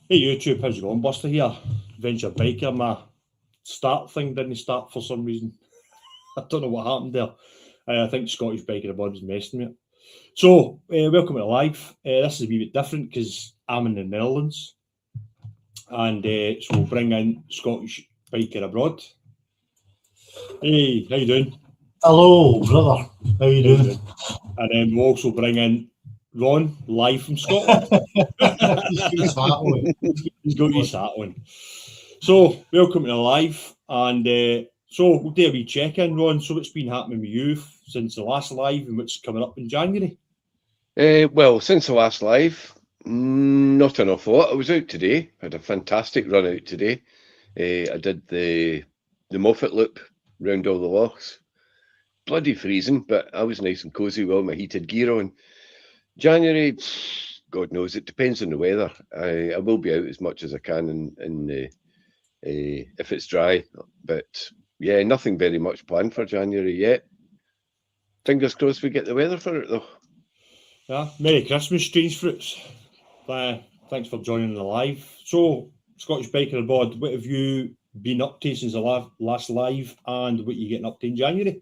Hey YouTube, how's it going? Buster here, Adventure Biker. My start thing didn't start for some reason. I don't know what happened there. I think Scottish Biker Abroad was messing with it. So, welcome to live. This is a wee bit different because I'm in the Netherlands. And so we'll bring in Scottish Biker Abroad. Hey, how you doing? Hello, brother. How you doing? And then we'll also bring in Ron, live from Scotland. He's got his hat on. So, welcome to the live. And so, we'll do a wee check-in, Ron. So, what's been happening with you since the last live and what's coming up in January? Well, since the last live, not an awful lot. I was out today. Had a fantastic run out today. I did the Moffat loop round all the lochs. Bloody freezing, but I was nice and cosy with all my heated gear on. January, God knows, it depends on the weather. I will be out as much as I can if it's dry, but yeah, nothing very much planned for January yet. Fingers crossed we get the weather for it though. Yeah, Merry Christmas, Strange Fruits. Thanks for joining the live. So, Scottish Biker Abroad, what have you been up to since the last live, and what are you getting up to in January?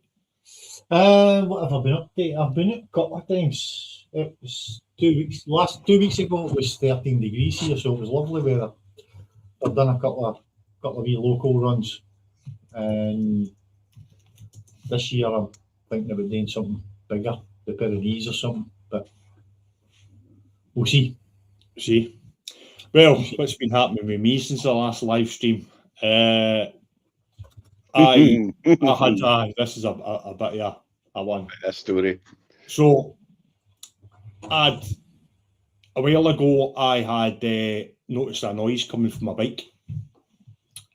What have I been up to? I've been out a couple of times. It was 2 weeks. Last 2 weeks ago, it was 13 degrees here, so it was lovely weather. I've done a couple of wee local runs, and this year I'm thinking about doing something bigger, the Pyrenees or something. But we'll see. Well, what's been happening with me since the last live stream? This is a bit of a one. A story. So, a while ago, I had noticed a noise coming from my bike,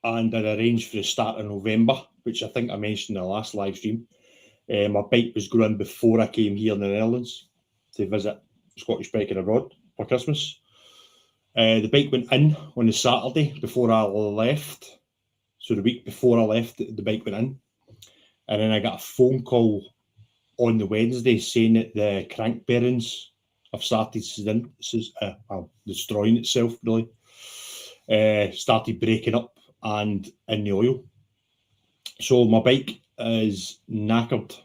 and I arranged for the start of November, which I think I mentioned in the last live stream. My bike was going before I came here in the Netherlands to visit Scottish Biker Abroad for Christmas. The bike went in on the Saturday before I left. So the week before I left, the bike went in. And then I got a phone call on the Wednesday saying that the crank bearings have started destroying itself, really. Started breaking up and in the oil. So my bike is knackered,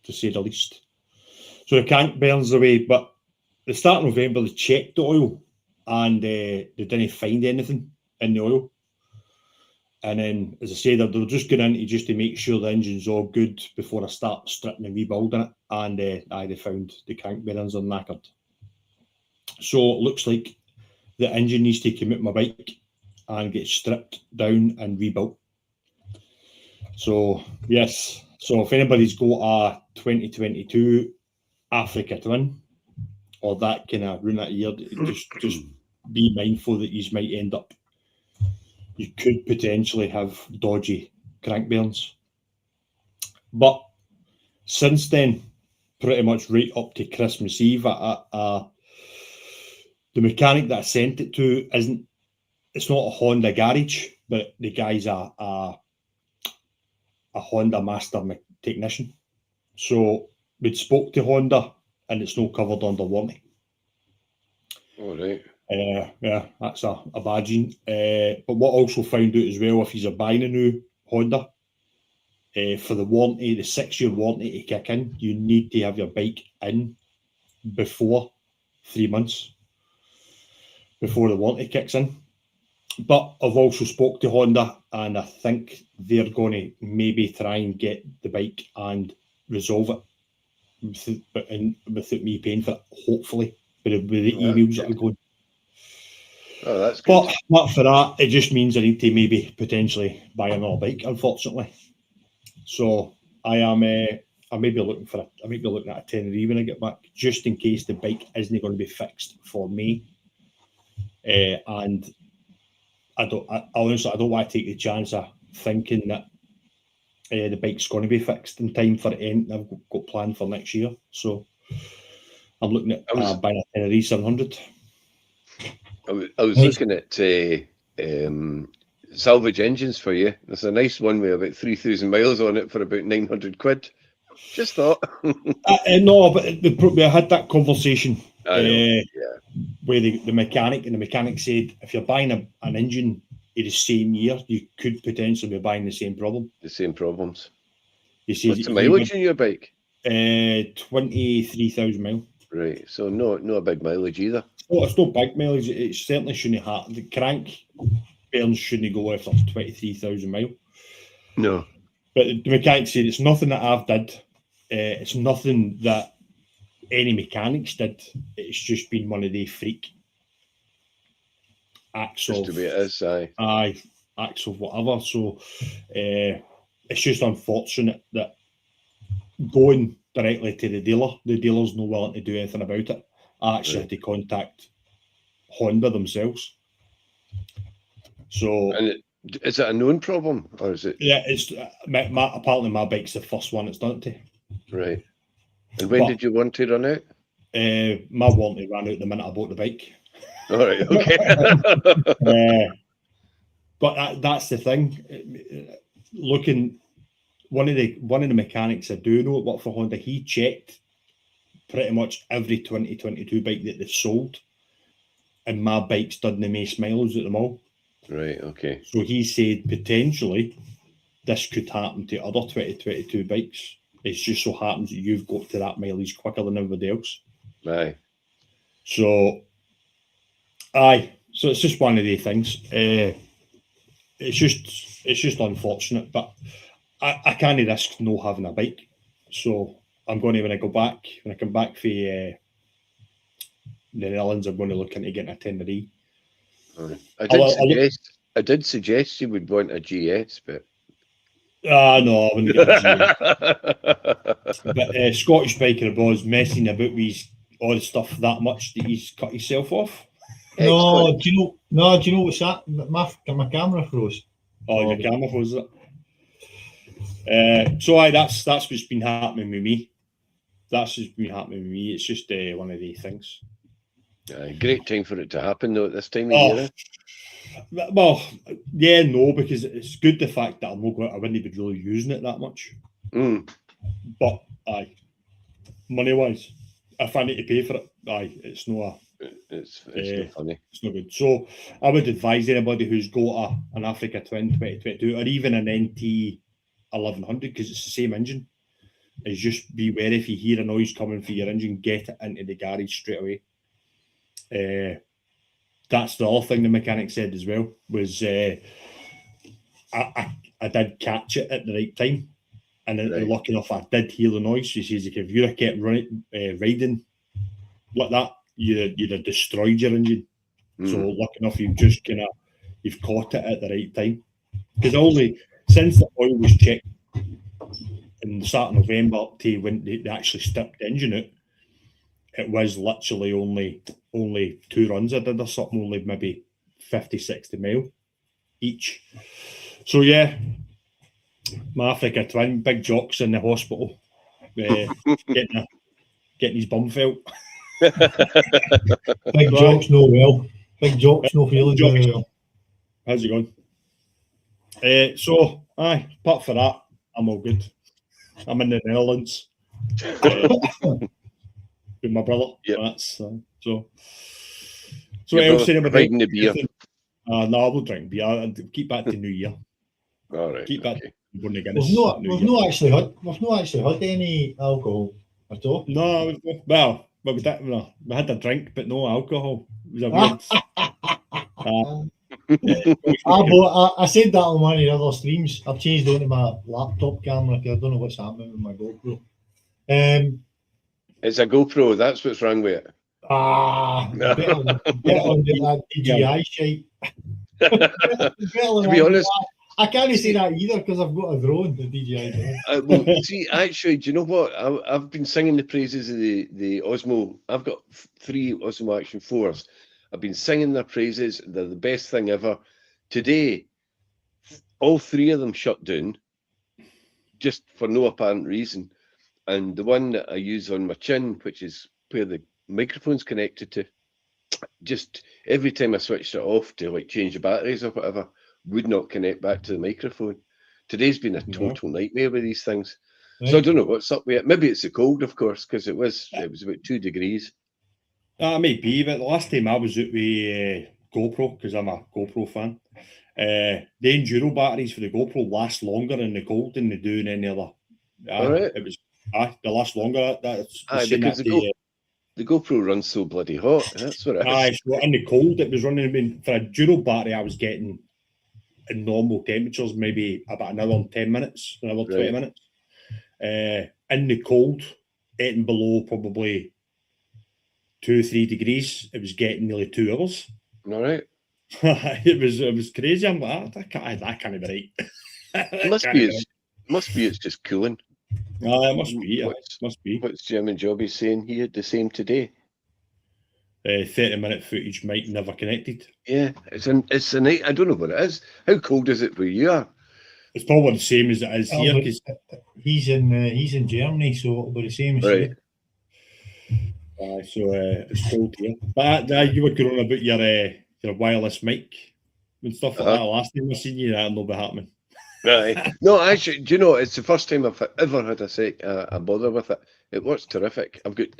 to say the least. So the crank bearings away, but at the start of November, they checked the oil and they didn't find anything in the oil. And then, as I said, they're just going in to make sure the engine's all good before I start stripping and rebuilding it. And they found the crank bearings are knackered. So it looks like the engine needs to commit my bike and get stripped down and rebuilt. So, yes. So if anybody's got a 2022 Africa Twin or that kind of run that year, just be mindful that you might end up, you could potentially have dodgy crank bearings. But since then, pretty much right up to Christmas Eve, the mechanic that I sent it to it's not a Honda garage, but the guy's a Honda master technician. So we'd spoke to Honda and it's not covered under warranty. All right. Yeah, that's a badging. But what I also found out as well, if you're buying a new Honda, for the warranty, the 6-year warranty to kick in, you need to have your bike in before 3 months before the warranty kicks in. But I've also spoke to Honda, and I think they're going to maybe try and get the bike and resolve it without me paying for it, hopefully, with the emails that are going. Oh, that's good. But for that, it just means I need to maybe potentially buy another bike, unfortunately. So I may be looking at a Tenerife when I get back, just in case the bike isn't going to be fixed for me. And I honestly don't want to take the chance of thinking that the bike's going to be fixed in time for the end I've got planned for next year. So I'm looking at buying a Tenerife 700. I was looking at salvage engines for you. There's a nice one with about 3,000 miles on it for about 900 quid. Just thought. No, but I had that conversation with where the mechanic said if you're buying an engine in the same year, you could potentially be buying the same problem. The same problems. He says What's the mileage in your bike? 23,000 miles. Right, so no a big mileage either. Oh, it's no big mileage. It certainly shouldn't have. The crank bearings shouldn't go after 23,000 miles. No. But the mechanic said it's nothing that I've did. It's nothing that any mechanics did. It's just been one of the freak acts Just the way it is, aye. Acts of whatever. So it's just unfortunate that going directly to the dealer's not willing to do anything about it. I actually had to contact Honda themselves. So, and is it a known problem, or is it? Yeah, it's apparently my bike's the first one it's done it to. Right. And when did you want to run out? My warranty ran out the minute I bought the bike. All right, okay. But that's the thing. Looking, one of the mechanics I do know what for Honda, he checked pretty much every 2022 bike that they've sold, and my bike's done the most mileage at them all. Right, okay. So he said potentially this could happen to other 2022 bikes. It just so happens that you've got to that mileage quicker than everybody else. Aye. So it's just one of the things. It's just unfortunate, but I can't risk no having a bike. So I'm going to, when I come back for the Netherlands, I'm going to look into getting a Tenerife. I did suggest you would want a GS, but no, I wouldn't get a GS. But Scottish Biker Abroad's messing about with all the stuff that much that he's cut himself off. No, do you know what's that? My camera froze. Oh, your camera froze it. So that's what's been happening with me. That's what's been happening with me. It's just one of these things. Great time for it to happen though at this time of year. Well, yeah, no, because it's good the fact that I wouldn't be really using it that much. But money wise, if I need to pay for it, it's no. It's not funny. It's not good. So I would advise anybody who's got an Africa Twin 2022 or even an NT 1100, because it's the same engine, is just beware if you hear a noise coming from your engine, get it into the garage straight away. That's the other thing the mechanic said as well, was I did catch it at the right time, and lucky enough I did hear the noise. He says if you'd have kept riding like that, you'd have destroyed your engine. So lucky enough you've caught it at the right time, because only since the oil was checked in the start of November to when they actually stripped the engine out, it was literally only 2 runs I did or something, only maybe 50-60 mile each. So yeah, my Africa Twin, big jocks in the hospital, getting his bum felt. Big jocks no well. Big jocks no feeling very well. How's it going? So apart from that, I'm all good. I'm in the Netherlands with my brother. Yep. That's so what else saying about the beer? No, I will drink beer. I'll keep back to New Year. All right. Keep back to Guinness. We've not actually had any alcohol at all. No, we had a drink, but no alcohol. It was a weird. I said that on one of the other streams. I've changed onto my laptop camera because I don't know what's happening with my GoPro. It's a GoPro. That's what's wrong with it. Better on that DJI shite. To be honest, I can't say that either because I've got a drone, the DJI drone. Well, see, actually, do you know what? I've been singing the praises of the Osmo. I've got 3 Osmo Action 4s. I've been singing their praises. They're the best thing ever. Today, all 3 of them shut down, just for no apparent reason. And the one that I use on my chin, which is where the microphone's connected to, just every time I switched it off to like change the batteries or whatever, would not connect back to the microphone. Today's been a total nightmare with these things. Right. So I don't know what's up with it. Maybe it's the cold, of course, because it was about 2 degrees. Might be, but the last time I was out with GoPro, because I'm a GoPro fan, the enduro batteries for the GoPro last longer in the cold than they do in any other. All right. It was they last longer. That's Because the GoPro runs so bloody hot. That's what it is. So in the cold, it was running. I mean, for a Duro battery, I was getting in normal temperatures maybe about another 10 minutes, another 20 minutes. In the cold, getting below probably 2-3 degrees, it was getting nearly 2 hours. All right. it was crazy. I'm like, that can't be right. It must be it's just cooling. It must be. Must be. What's Jim and Jobby saying here? The same today. 30-minute footage might never connected. Yeah, it's a night. I don't know what it is. How cold is it where you are? It's probably the same as it is here. Because he's in Germany, so it'll be the same as right. So it's cold here. But you were going on about your wireless mic and stuff like that. Last time I seen you, that'll not be happening. Right. No, actually, do you know, it's the first time I've ever had a bother with it. It works terrific. I've got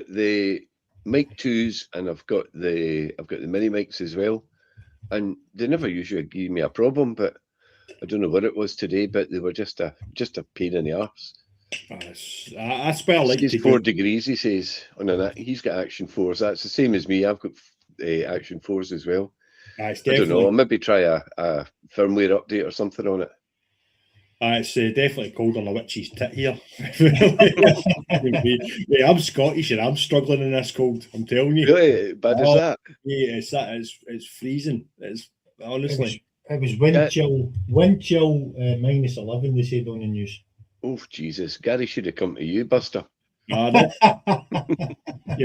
the mic 2s and I've got the mini mics as well, and they never usually give me a problem, but I don't know what it was today, but they were just a pain in the arse. That's why I like He's 4 degrees, he says. He's got Action 4s. That's the same as me. I've got Action 4s as well. I don't know. I'll maybe try a firmware update or something on it. It's definitely cold on a witch's tit here. Yeah, I'm Scottish and I'm struggling in this cold. I'm telling you. Really? Bad as that? Yeah, it's freezing. It's honestly. It was wind chill minus 11. They said on the news. Oh Jesus! Gary should have come to you, Buster. You're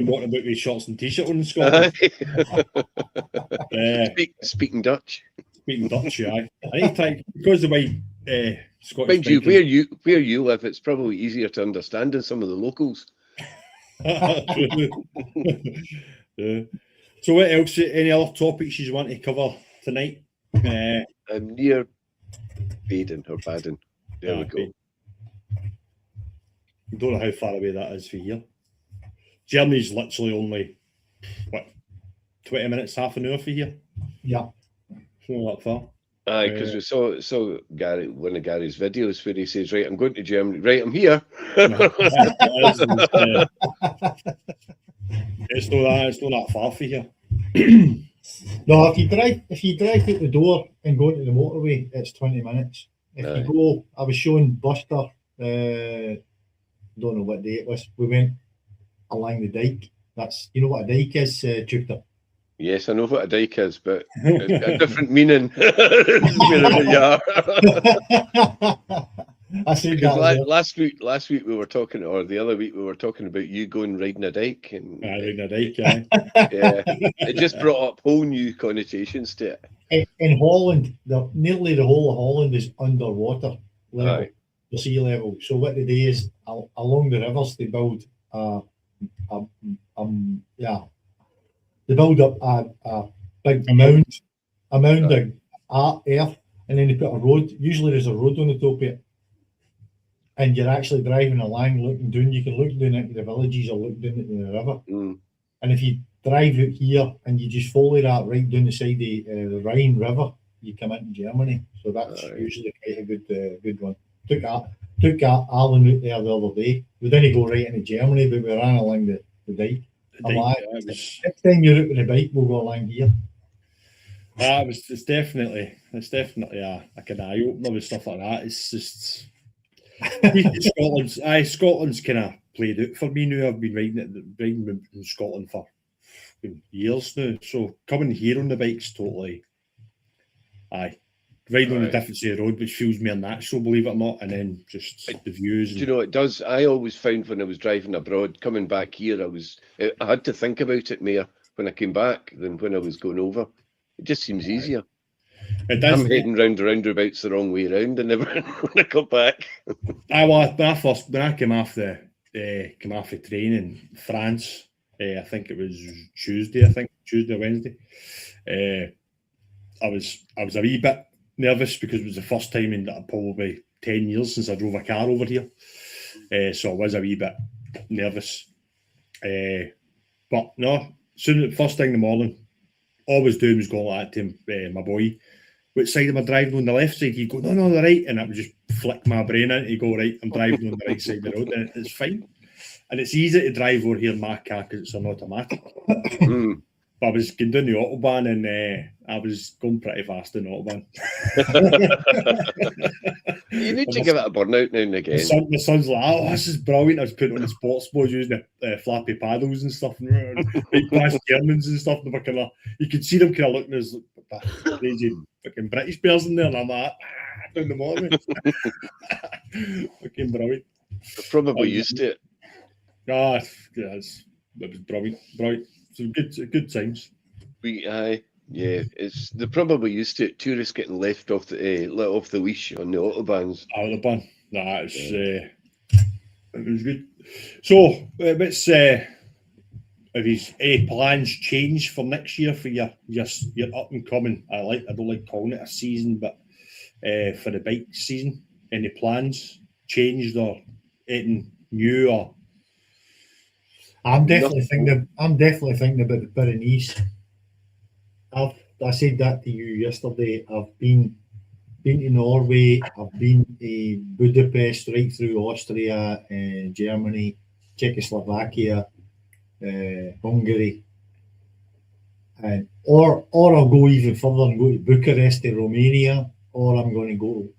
walking about with shorts and t-shirt on in Scotland. Speaking Dutch. Speaking Dutch, yeah. I need to try, because of my Scottish. Mind you, where you live, it's probably easier to understand than some of the locals. So what else? Any other topics you want to cover tonight? I'm near Baden or Baden. There we go. I don't know how far away that is for here. Germany's literally only 20 minutes, half an hour for here. Yeah. It's not that far. Aye, because we saw Gary, one of Gary's videos where he says, "Right, I'm going to Germany. Right, I'm here." It's not that far for here. No, if you drive out the door and go into the motorway, it's 20 minutes. If you go, I was showing Buster, don't know what day it was. We went along the dike. That's, you know what a dike is, Teuchter? Yes, I know what a dike is, but a different meaning wherever you are. I said that last week we were talking, or the other week we were talking about you going riding a dike, and riding a dike, yeah. Yeah, it just brought up whole new connotations to it. In Holland, nearly the whole of Holland is underwater level, the sea level. So what they do is along the rivers they build they build up a big mound of earth, and then they put a road. Usually there's a road on the top of it, and you're actually driving along, looking down. You can look down into the villages or look down into the river. And if you drive out here and you just follow that right down the side of the Rhine River, you come into Germany. So that's usually quite a good one. Took Alan out there the other day. We didn't go right into Germany, but we ran along the dike. Next time you're out with a bike, we'll go along here. It's definitely a kind of eye opener with stuff like that. It's just Scotland's kind of played out for me now. I've been riding in Scotland for years now. So coming here on the bike's totally riding on a different side of the road, which feels more natural, believe it or not, and then just the views. Do you know, it does. I always found when I was driving abroad, coming back here, I had to think about it more when I came back than when I was going over. It just seems easier. It does. I'm heading round the roundabouts the wrong way around, and never when I come back. When I came off the train in France, I think it was Tuesday or Wednesday. I was a wee bit nervous because it was the first time in probably 10 years since I drove a car over here. So I was a wee bit nervous. But no, soon first thing in the morning, always doing was going like that to my boy. Which side am I driving on? The left side? He'd go, no, the right. And that would just flick my brain out. He'd go, right, I'm driving on the right side of the road. And it's fine. And it's easy to drive over here in my car because it's an automatic. But I was going down the Autobahn and I was going pretty fast in the Autobahn. You need to give it a burnout now and again. My son's like, oh, this is brilliant. I was putting on the sports mode using the flappy paddles and stuff. And right past Germans and stuff. And kind of, you could see them kind of looking as a crazy fucking British person there. And I'm like, down the morning. Fucking brilliant. They're probably used to it. It was brilliant. So good times. They're probably used to it. Tourists getting let off the leash on the autobahns. Autobahn. It was good. So, what's have any plans changed for next year for your up and coming? I don't like calling it a season, but for the bike season, any plans changed or anything new or? I'm definitely thinking about the Pyrenees. I said that to you yesterday. I've been to Norway. I've been to Budapest, right through Austria, Germany, Czechoslovakia, Hungary, and or I'll go even further and go to Bucharest to Romania, or I'm going to go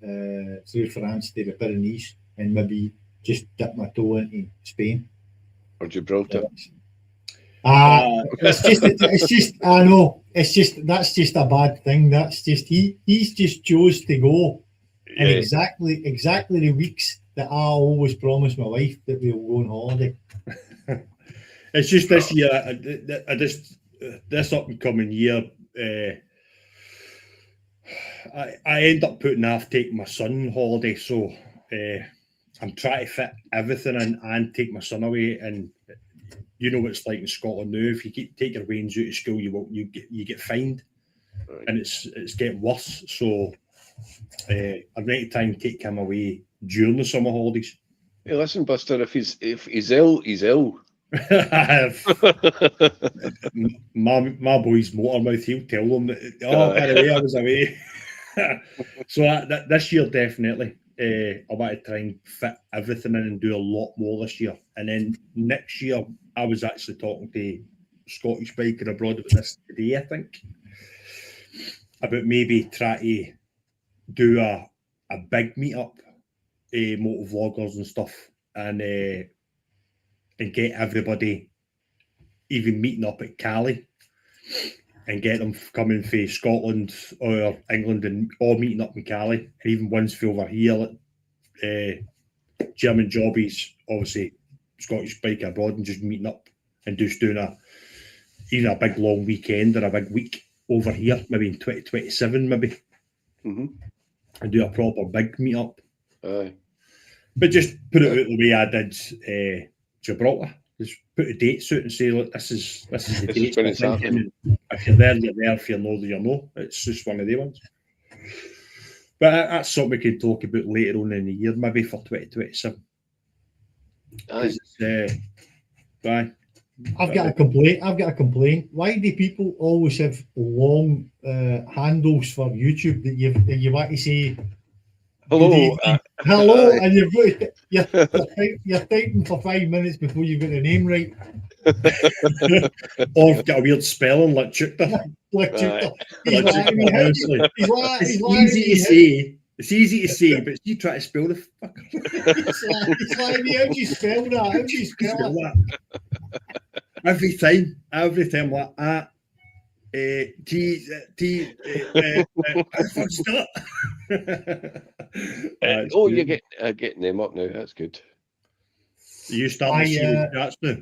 through France to the Pyrenees and maybe just dip my toe into Spain. Or Gibraltar. It's just I know. It's just that's just a bad thing. That's just he's just chose to go, and exactly the weeks that I always promised my wife that we'll go on holiday. It's just this year. This up and coming year. I end up putting off taking my son on holiday, so. I'm trying to fit everything in and take my son away. And you know what it's like in Scotland now. If you take your wains out of school, you get fined, right. And it's getting worse. So I'd like to try and take him away during the summer holidays. Hey, listen, Buster. If he's ill, he's ill. my boy's motor mouth. He'll tell them that. Oh, by the way, I was away. So this year definitely. I want to try and fit everything in and do a lot more this year. And then next year, I was actually talking to Scottish Biker Abroad about this today, I think, about maybe try to do a big meetup, motovloggers and stuff, and get everybody even meeting up at Cali and get them coming from Scotland or England and all meeting up in Cali, and even ones for over here, German jobbies, obviously Scottish Biker Abroad, and just meeting up and just doing either a big long weekend or a big week over here, maybe in 2027, maybe, and do a proper big meetup. But just put it out the way I did Gibraltar. Just put a dates out and say, look, this is the date. If you're there, you're there. If you're not, you're not. It's just one of the ones. But that's something we can talk about later on in the year, maybe for 2027. Bye. I've got a complaint. Why do people always have long handles for YouTube that you want to say hello, hello, and you're typing for 5 minutes before you get the name right, or got a weird spelling like Teuchter. It's easy to say. It's easy to say, but you try to spell the fucker. It's like me. How do you spell that? How do you spell that? Every time, like that. You're getting them up now. That's good. You starting to see the chats now?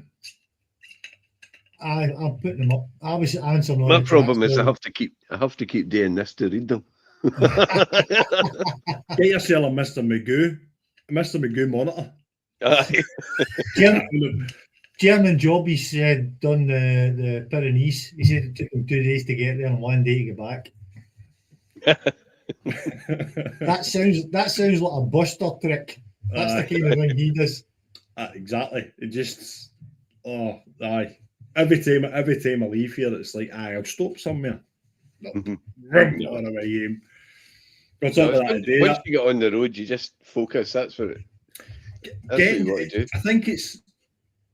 I'm putting them up. I was answering. My problem is I have to keep doing this to read them. Get yourself a Mr. Magoo monitor. German job, he said, done the Pyrenees. He said it took him 2 days to get there and 1 day to get back. That sounds like a buster trick. That's the kind of thing he does. Exactly. It just, aye. every time I leave here, it's like, I'll stop somewhere. On the way home. Got something like that today. Once you get on the road, you just focus. That's what you want to do. I think it's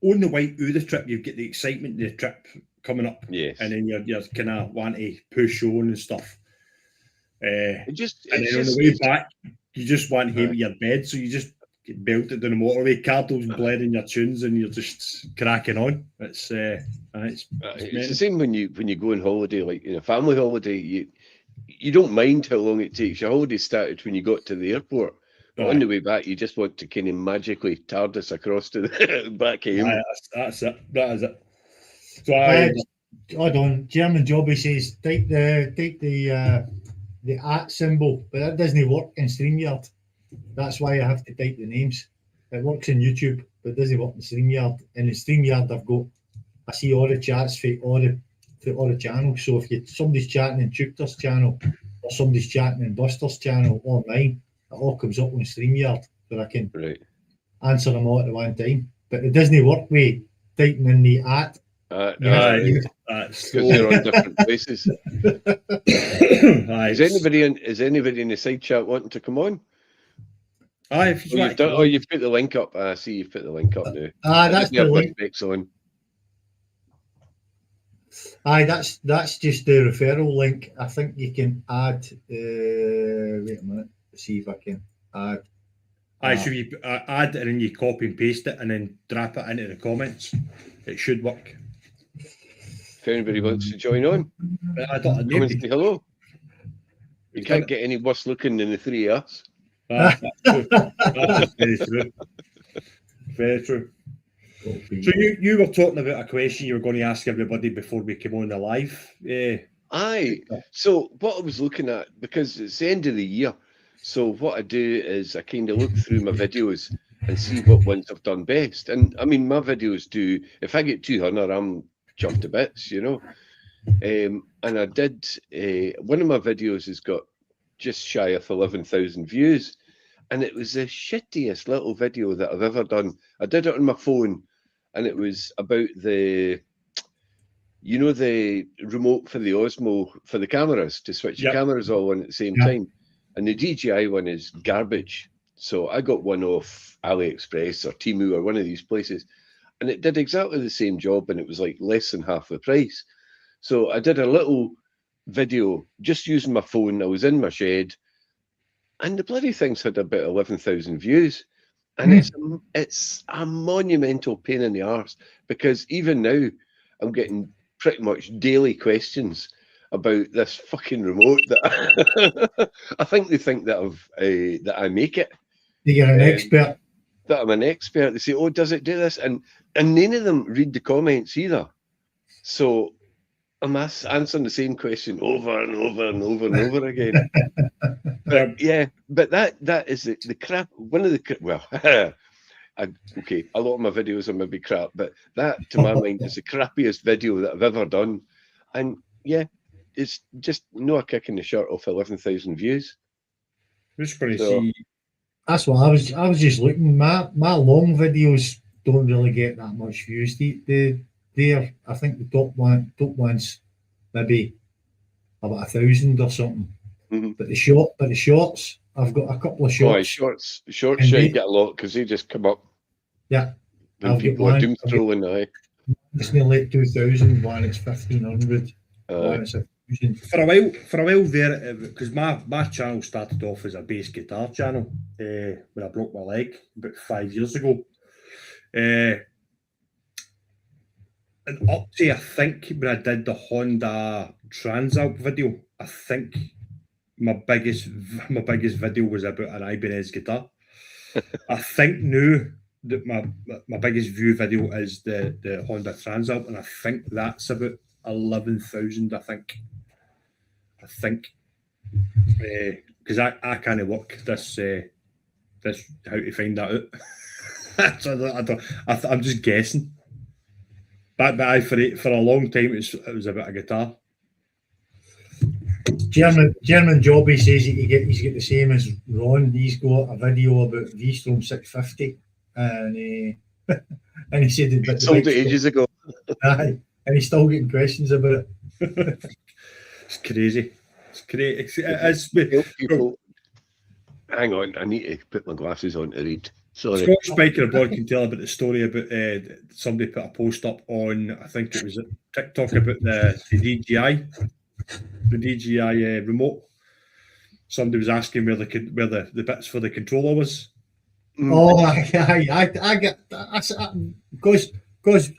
on the way through the trip, you get the excitement of the trip coming up. Yes. And then you're kind of want to push on and stuff. And then on the way back, you just want to hate your bed, so you just get belted down the motorway, candles blaring your tunes, and you're just cracking on. It's the same when you go on holiday, like in a family holiday. You don't mind how long it takes. Your holiday started when you got to the airport. But on the way back, you just want to kind of magically TARDIS across to the back home. That's it. That is it. So hold on. German Jobby says type the @ symbol, but that doesn't work in StreamYard. That's why I have to type the names. It works in YouTube, but it doesn't work in StreamYard. In the StreamYard, I see all the chats for all the channels. So if somebody's chatting in Teuchter's channel, or somebody's chatting in Buster's channel, or mine, it all comes up on StreamYard, so I can answer them all at the one time. But it doesn't work with typing in the @ because they're on different places. Is anybody in the side chat wanting to come on? You've put the link up. I see you've put the link up now. That's the link. On. That's just the referral link. I think you can add. Wait a minute. Let's see if I can add. So you add and then you copy and paste it and then drop it into the comments. It should work. If anybody wants to join on, come and say hello. You can't get any worse looking than the three of us. That's true. That's very true. Very true. So you were talking about a question you were going to ask everybody before we came on the live. Aye. So what I was looking at, because it's the end of the year, so what I do is I kind of look through my videos and see what ones I've done best. And I mean, my videos do, if I get 200, I'm chuffed to bits, you know. And I did, one of my videos has got just shy of 11,000 views. And it was the shittiest little video that I've ever done. I did it on my phone, and it was about the remote for the Osmo for the cameras, to switch the cameras all on at the same time. And the DJI one is garbage. So I got one off AliExpress or Temu or one of these places, and it did exactly the same job, and it was like less than half the price. So I did a little video just using my phone. I was in my shed, and the bloody thing's had about 11,000 views. And it's a monumental pain in the arse, because even now I'm getting pretty much daily questions about this fucking remote that I think they think that I make it. You're an expert. That I'm an expert. They say, "Oh, does it do this?" And none of them read the comments either. So I'm answering the same question over and over and over and over again. But that is the crap. One of the okay, a lot of my videos are maybe crap, but that, to my mind, is the crappiest video that I've ever done. And yeah, it's just a kick in the shirt off 11,000 views. Just going to see. That's what I was just looking. My long videos don't really get that much views. They're, I think the top ones maybe about 1,000 or something. But the shorts, I've got a couple of shorts. Shorts get a lot because they just come up. Yeah, and people are doom scrolling. It's nearly 2,000. One it's 1,500. One it's 1,000. For a while there, because my channel started off as a bass guitar channel when I broke my leg about 5 years ago. And up to, I think, when I did the Honda Transalp video, I think my biggest video was about an Ibanez guitar. I think now that my biggest view video is the Honda Transalp, and I think that's about 11,000. I think because I can't work this how to find that out. So I'm just guessing. But for a long time it was about a guitar. German Jobby says he's got the same as Ron. He's got a video about V-Strom 650, and he said it sold it ages ago. Aye, and he's still getting questions about it. It's crazy. It's crazy. Help people. Hang on, I need to put my glasses on to read. Sorry. Scottish Biker Abroad can tell about the story about somebody put a post up on, I think it was at TikTok, about the DJI remote. Somebody was asking where the bits for the controller was. Oh, I get because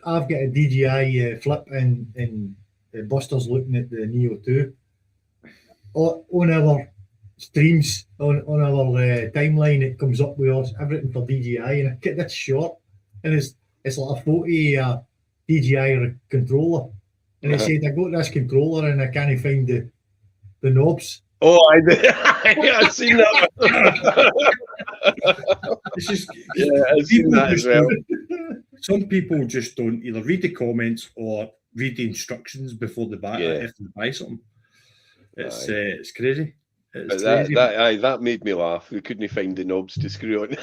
I've got a DJI flip and Buster's looking at the Neo 2 on our streams on our timeline. It comes up with us everything for DJI, and I get this short, and it's like a 40 DJI controller, and it said I got this controller and I can't find the knobs. Oh, I've seen that. It's just, I've seen that as well. Some people just don't either read the comments or read the instructions before they buy if they buy something. It's crazy. That made me laugh. We couldn't find the knobs to screw on.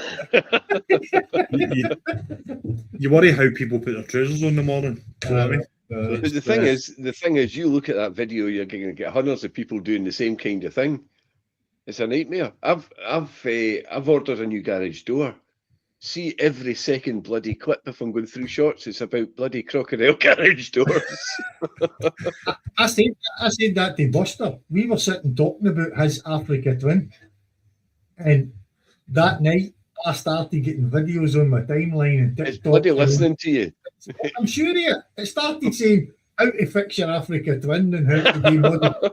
You worry how people put their trousers on in the morning. You know what I mean? The thing is, you look at that video, you're going to get hundreds of people doing the same kind of thing. It's a nightmare. I've ordered a new garage door. See every second bloody clip if I'm going through shorts. It's about bloody crocodile garage doors. I said that to Buster. We were sitting talking about his Africa Twin, and that night I started getting videos on my timeline and TikTok. It's bloody listening to you. I'm sure it started saying how to fix your Africa Twin and how to do model. I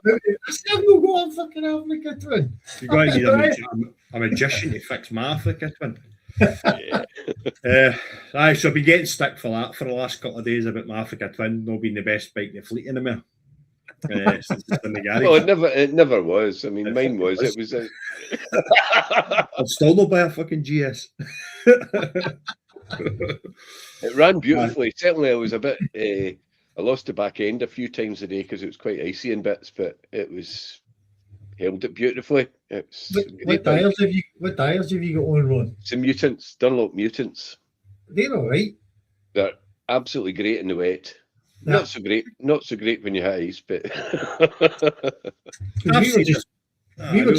said, I'm not going fucking Africa Twin. You guys need a magician to fix my Africa Twin. So I've been getting stick for that for the last couple of days about my Africa Twin not being the best bike in the fleet anymore. Since it's in the garage. Well, it never was. I mean, mine was. It was. I'll still not buy a fucking GS. It ran beautifully. Certainly, I was a bit. I lost the back end a few times a day because it was quite icy in bits, but it was held it beautifully. What tires have you got on, Ron? Some Mutants, Dunlop Mutants. They're all right. They're absolutely great in the wet. Yeah. Not so great when you hit ice, but we were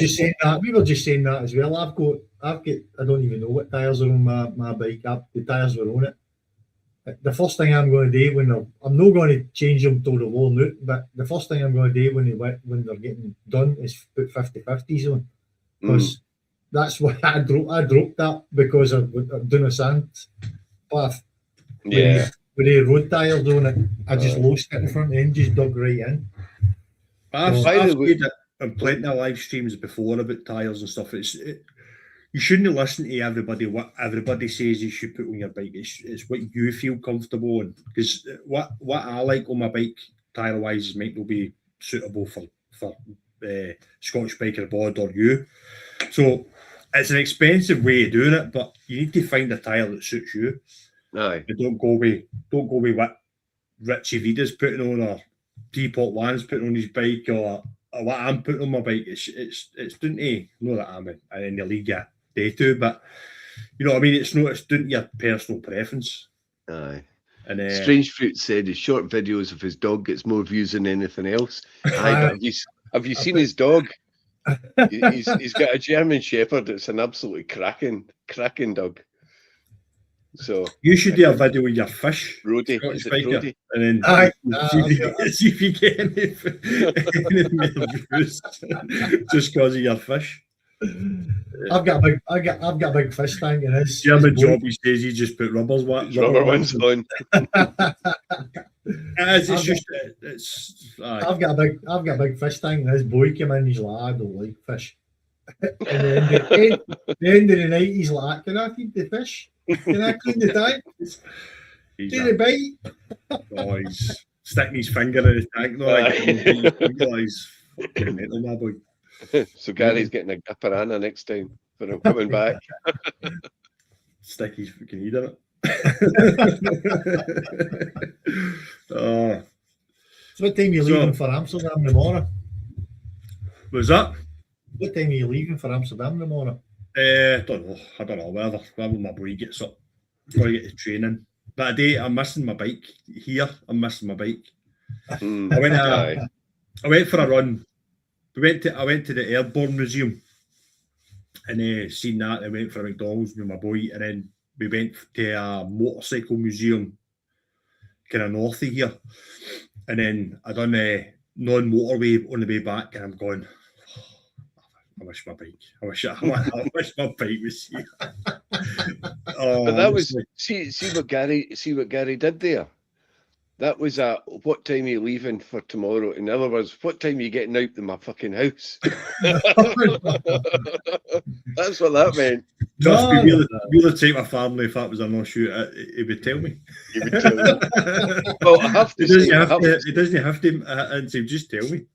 just saying that as well. I've got I don't even know what tires are on my bike. The tires were on it. The first thing I'm going to do I'm not going to change them till they're worn out, but the first thing I'm going to do when they're getting done is put 50/50s on, because that's why I dropped that, because I'm doing a sand path. Yeah. With the road tires on it, I just lost it in the front end, just dug right in. I've said it on plenty of live streams before about tyres and stuff. You shouldn't listen to what everybody says you should put on your bike. It's what you feel comfortable in. Because what I like on my bike, tyre wise, might not be suitable for Scottish Biker Abroad or you. So it's an expensive way of doing it, but you need to find a tyre that suits you. Aye. Don't go with what Richie Vida's putting on, or Teapot Lan's putting on his bike, or what I'm putting on my bike. It's down to, know that I'm in the league at day two, but you know what I mean. It's down to your personal preference. Aye. And Strange Fruit said his short videos of his dog gets more views than anything else. Aye, but have you seen his dog? He's got a German Shepherd. It's an absolutely cracking dog. So you should do a video with your fish, Brody, is it Brody? And then see if you get any views just because of your fish. I've got a big fish tank in his German job. He says he just put rubber ones on. I've got a big fish tank, and his boy came in. He's like, I don't like fish. And then at the end of the night, he's like, can I feed the fish? Can I clean the tank? Do the bite? Oh, he's sticking his finger in his tank now. He's fucking mental, my boy. So Gary's getting a Gaparana next time for him coming back. Stick his fucking head in it. So what time are you leaving for Amsterdam tomorrow? What's that? What time are you leaving for Amsterdam tomorrow? I don't know. Whether my boy gets up. Got to get the training. But I'm missing my bike here. I'm missing my bike. Mm. I went for a run. I went to the Airborne Museum and seen that. I went for a McDonald's with my boy, and then we went to a motorcycle museum, kind of north of here. And then I done a non-motorway on the way back, and I'm going, I wish my bike. I wish my bike was here. But that was see what Gary did there. That was what time are you leaving for tomorrow? In other words, what time are you getting out of my fucking house? That's what that meant. Trust me, we're the type of family, if that was a no shoot, he would tell me. He would tell me. Well, I have to say, he doesn't have to, and so just tell me.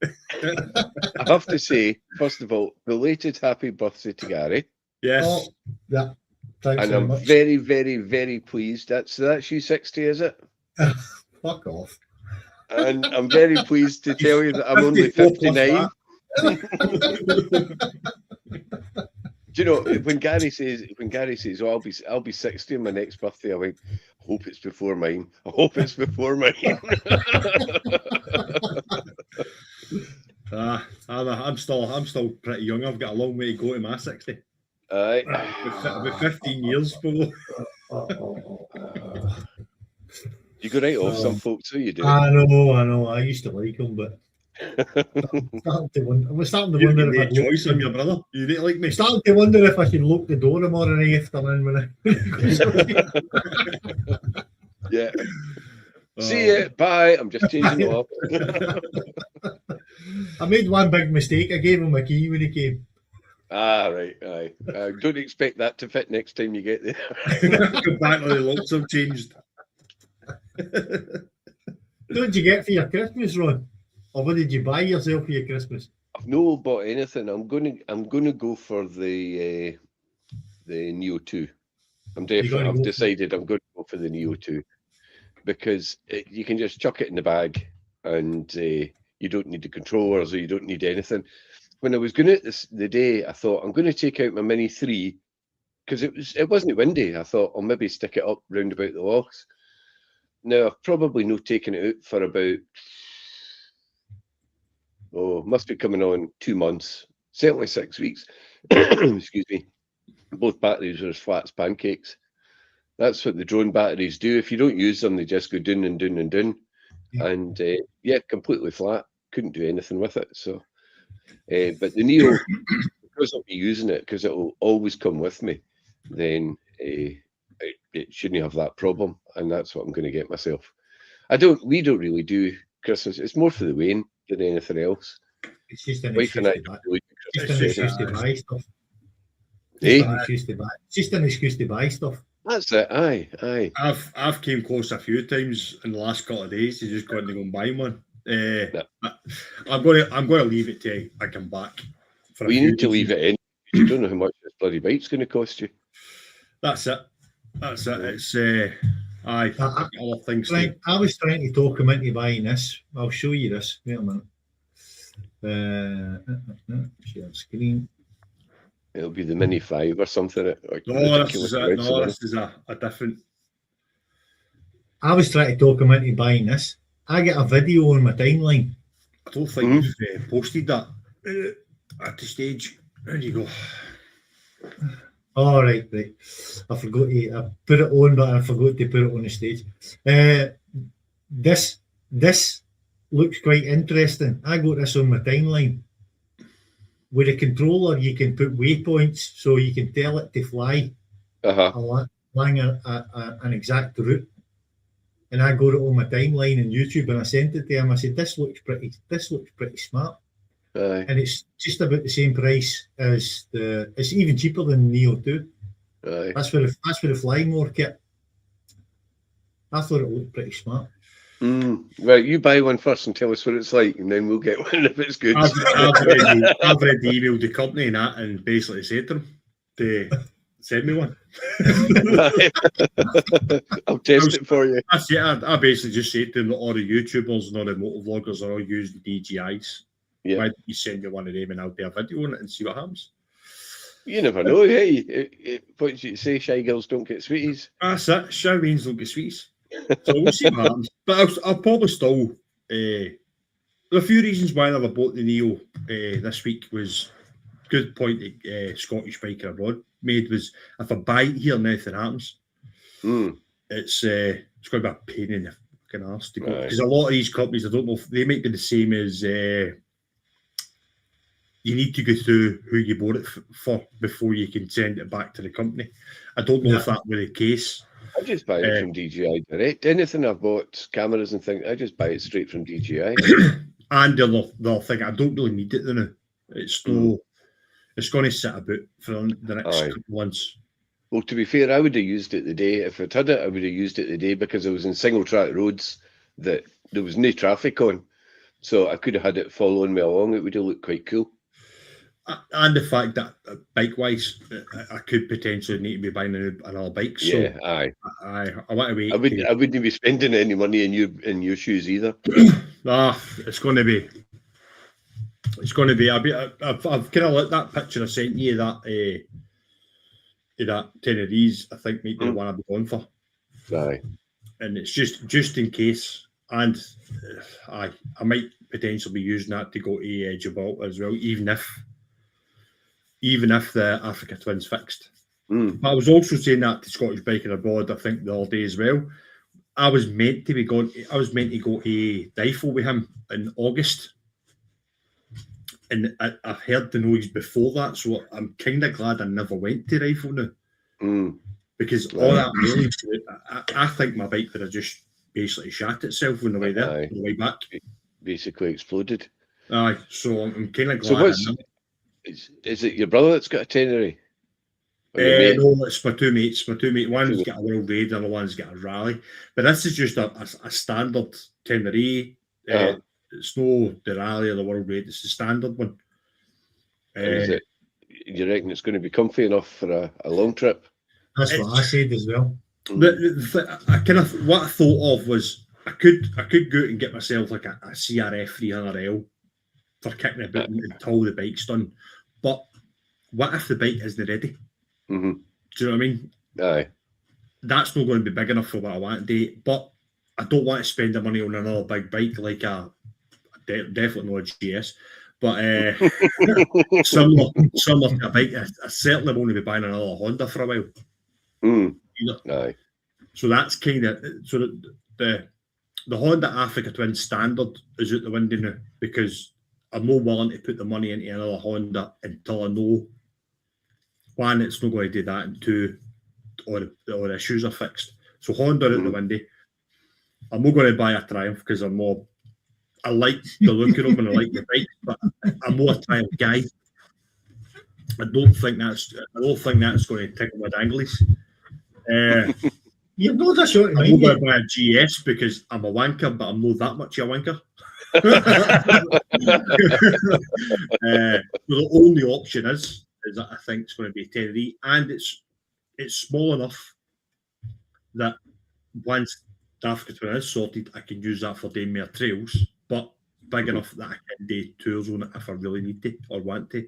I have to say, first of all, belated happy birthday to Gary. Yes. Oh, yeah. Thanks and very I'm much. very, very, very pleased. That's you 60, is it? Fuck off. And I'm very pleased to tell you that I'm only 59. Do you know when Gary says, "Oh, I'll be 60 on my next birthday," I went, "I hope it's before mine. I hope it's before mine." I'm still pretty young. I've got a long way to go to my 60. Aye. About 15 years, probably. You go right off some folks, so you do. I know. I used to like him, but I'm starting to wonder if I choice. I'm your brother. You don't like me. I'm starting to wonder if I should lock the door tomorrow night afternoon when Yeah. See you. Bye. I'm just changing off. I made one big mistake. I gave him a key when he came. Right. Aye. Don't expect that to fit next time you get there. Come back when the locks have changed. What did you get for your Christmas, Ron? Or what did you buy yourself for your Christmas? I've no bought anything. I'm gonna go for the Neo 2. I've decided I'm going to go for the Neo 2 because you can just chuck it in the bag and you don't need the controllers or you don't need anything. When I was going out the day, I thought I'm going to take out my Mini 3 because it wasn't windy. I thought I'll maybe stick it up round about the lochs. Now I've probably not taken it out for about must be coming on 2 months, certainly 6 weeks. Excuse me. Both batteries are as flat as pancakes. That's what the drone batteries do. If you don't use them, they just go down and down and down. Yeah. And completely flat. Couldn't do anything with it. So, but the Neo, because I'll be using it, because it will always come with me, then it shouldn't have that problem. And that's what I'm going to get myself. We don't really do Christmas. It's more for the Wayne than anything else. It's just an excuse to buy stuff. It's just an excuse to buy stuff. That's it. Aye. I've came close a few times in the last couple of days to just going to go and buy one. I'm going to leave it till I come back. You need to leave it in. You don't know how much this bloody bike's going to cost you. That's it. It's other things. I was trying to talk him into buying this. I'll show you this. Wait a minute. Share screen. It'll be the Mini 5 or something. This is a different. I was trying to talk him into buying this. I get a video on my timeline. I don't think you've posted that at the stage. There you go. All right. I forgot to. I put it on, but I forgot to put it on the stage. This looks quite interesting. I got this on my timeline. With a controller, you can put waypoints, so you can tell it to fly along an exact route. And I got it on my timeline on YouTube, and I sent it to him. I said, "This looks pretty smart." Aye. And it's just about the same price as it's even cheaper than Neo 2. Aye. That's for the flying more kit. I thought it looked pretty smart. Right, you buy one first and tell us what it's like, and then we'll get one if it's good. I've already emailed the company and basically said to them to send me one. I'll test it for you. That's it. I basically just said to them that all the YouTubers and all the motovloggers are all using DJIs. Yeah. Why don't you send me one of them and I'll do a video on it and see what happens? You never know, hey. What did you say? Shy girls don't get sweeties. That's it. Shy Wains don't get sweeties. So we'll see what happens. But I'll probably still. There are a few reasons why I never bought the Neo this week. Was good point that Scottish Biker Abroad made was if I buy it here, nothing happens. It's going to be a pain in the fucking arse to go, because a lot of these companies, I don't know if they might be the same as you need to go through who you bought it for before you can send it back to the company. I don't know if that were the case. I just buy it from DJI direct. Anything I've bought, cameras and things, I just buy it straight from DJI. And the other thing, I don't really need it now. It's no, it's going to sit about for the next couple of months. Well, to be fair, I would have used it the day. If I'd had it, I would have used it the day because I was in single track roads that there was no traffic on. So I could have had it following me along. It would have looked quite cool. And the fact that bike-wise, I could potentially need to be buying another bike. So yeah, I want to wait. I wouldn't be spending any money in your shoes either. It's going to be. It's going to be. I've kind of let that picture I sent you that that 10 of these. I think maybe the one I'll be going for. Aye. And it's just in case, and I might potentially be using that to go to Gibraltar as well, even if the Africa Twin's fixed. But I was also saying that to Scottish Biker Abroad, I think, the other day as well. I was meant to go to Eiffel with him in August. And I've heard the noise before that, so I'm kind of glad I never went to Eiffel now. Because all that really, I think my bike would have just basically shat itself on the way there, on the way back. Basically exploded. Aye, so I'm kind of glad. So is it your brother that's got a Tenere? No, it's my two mates. One's got a World Raid and the one's got a Rally. But this is just a standard Tenere. It's no the Rally or the World Raid. It's the standard one. You reckon it's going to be comfy enough for a long trip? That's what I said as well. What I thought of was I could go out and get myself like a CRF 300L for kicking about until the bike's done. But what if the bike isn't ready? Do you know what I mean? Aye. That's not going to be big enough for what I want to do. But I don't want to spend the money on another big bike like definitely not a GS. But similar to a bike, I certainly won't be buying another Honda for a while. Aye. So that's kind of the Honda Africa Twin standard is out the window now, because I'm not willing to put the money into another Honda until I know, one, it's not going to do that, and two, all the issues are fixed. So Honda out the window. I'm not going to buy a Triumph because I like the look of them and I like the bike, but I'm more a Triumph guy. I don't think that's going to tickle my danglies. You've not a short I'm not going to buy a GS because I'm a wanker, but I'm not that much of a wanker. The only option is that I think it's going to be a Tenere, and it's small enough that once the Africa Twin is sorted, I can use that for doing more trails, but big enough that I can do tours on it if I really need to or want to.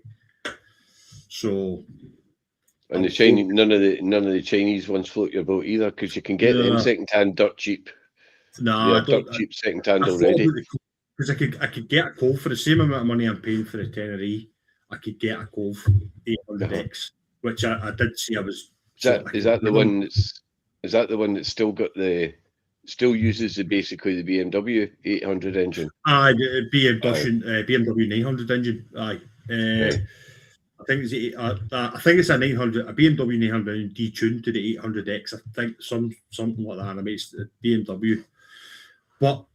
So, and the Chinese, none of the Chinese ones float your boat either, because you can get them second hand dirt cheap. No, dirt cheap second hand already. Because I could get a Cove for the same amount of money I'm paying for the Tenere. I could get a Cove 800X, which I did see. I was. Is that the one that's still got still uses basically the BMW 800 engine? Aye, the BMW 900 engine. Aye. I think it's a 900, a BMW 900 detuned to the 800X. I think something like that. I mean, it's the BMW, but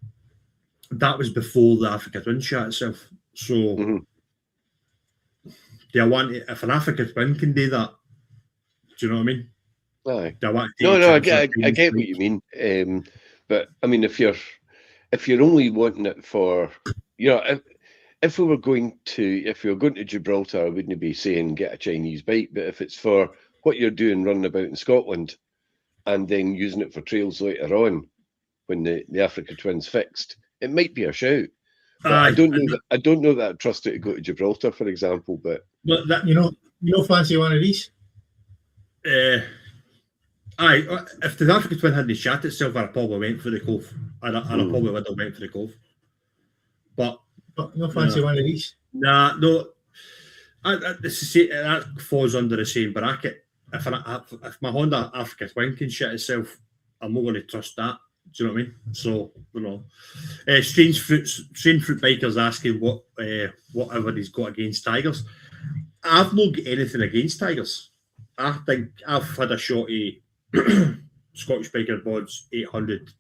that was before the Africa Twin shot itself. So, do I want it, if an Africa Twin can do that? Do you know what I mean? Aye. Do I want I get what you mean. But I mean, if you're only wanting it for, if we were going to Gibraltar, I wouldn't be saying get a Chinese bike. But if it's for what you're doing, running about in Scotland, and then using it for trails later on, when the Africa Twin's fixed, it might be a shout. But I don't know that I'd trust it to go to Gibraltar, for example. But that fancy one of these. If the Africa Twin hadn't shat itself, I'd probably went for the Cove. And I probably would have went for the Cove. But no fancy one of these. Nah, no. That falls under the same bracket. If my Honda Africa Twin can shit itself, I'm not going to trust that. Do you know what I mean? So, Strange Fruit Biker's asking whatever he's got against tigers. I've not got anything against tigers. I think I've had a shot at Scottish Biker Abroad's 800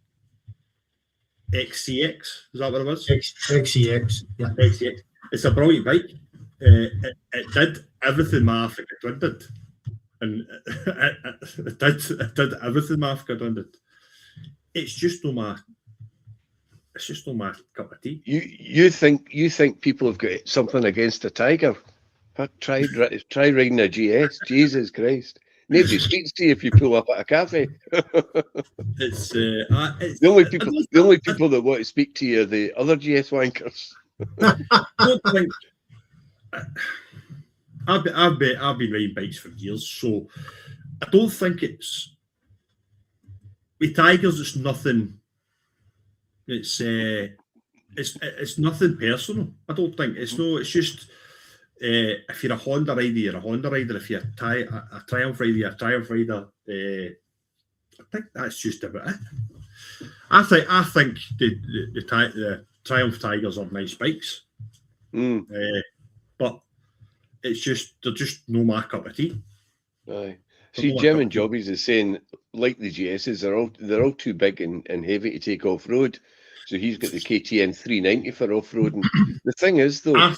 XCX. Is that what it was? XCX. Yeah. XCX. It's a brilliant bike. It did everything my Africa Twin did. And it did everything my Africa Twin did. It's just not my cup of tea. You think people have got something against a tiger? Try riding a GS. Jesus Christ! Nobody speaks to you if you pull up at a cafe. It's the only people that want to speak to you are the other GS wankers. I've been riding bikes for years, so I don't think it's with tigers. It's nothing. It's nothing personal. I don't think it's no. It's just if you're a Honda rider, you're a Honda rider. If you're a Triumph rider, you're a Triumph rider. I think that's just about it. I think the Triumph Tigers are nice bikes, but they're just no my cup of tea. Aye. See, German Jobbies is saying, like the GSs, they're all too big and heavy to take off road. So he's got the KTM 390 for off roading. The thing is, though,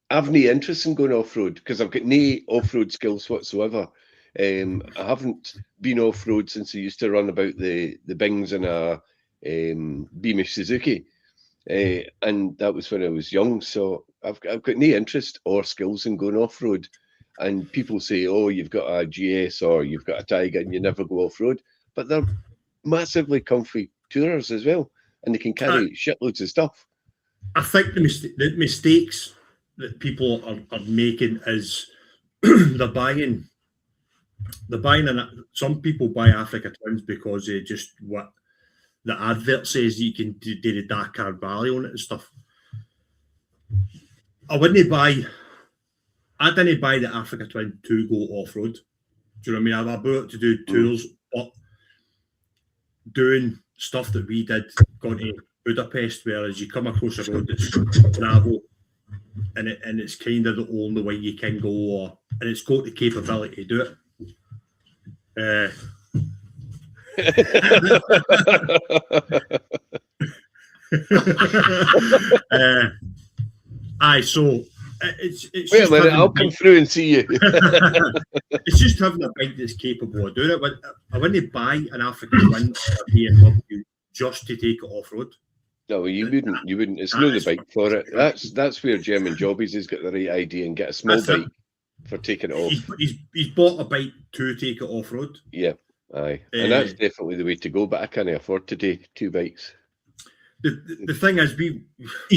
I've no interest in going off road because I've got no off road skills whatsoever. I haven't been off road since I used to run about the Bings in a Beamish Suzuki, and that was when I was young. So I've got no interest or skills in going off road. And people say, "Oh, you've got a GS or you've got a Tiger, and you never go off road." But they're massively comfy tourers as well, and they can carry shitloads of stuff. I think the mistakes that people are making is they're buying. Some people buy Africa Twins because they just what the advert says you can do the Dakar Rally on it and stuff. I didn't buy the Africa Twin to go off road. Do you know what I mean? I bought it to do tours, but doing stuff that we did going to Budapest, whereas you come across a road that's gravel, and it's kind of the only way you can go, and it's got the capability to do it. So it's wait a minute, I'll come through and see you. It's just having a bike that's capable of doing it. But I wouldn't buy an African Twin or a BMW just to take it off road. No, you wouldn't. It's not the bike for it. That's where German Jobbies has got the right idea and get a small bike for taking it off. He's bought a bike to take it off road. Yeah, aye, and that's definitely the way to go. But I can't afford to take two bikes. The thing is, you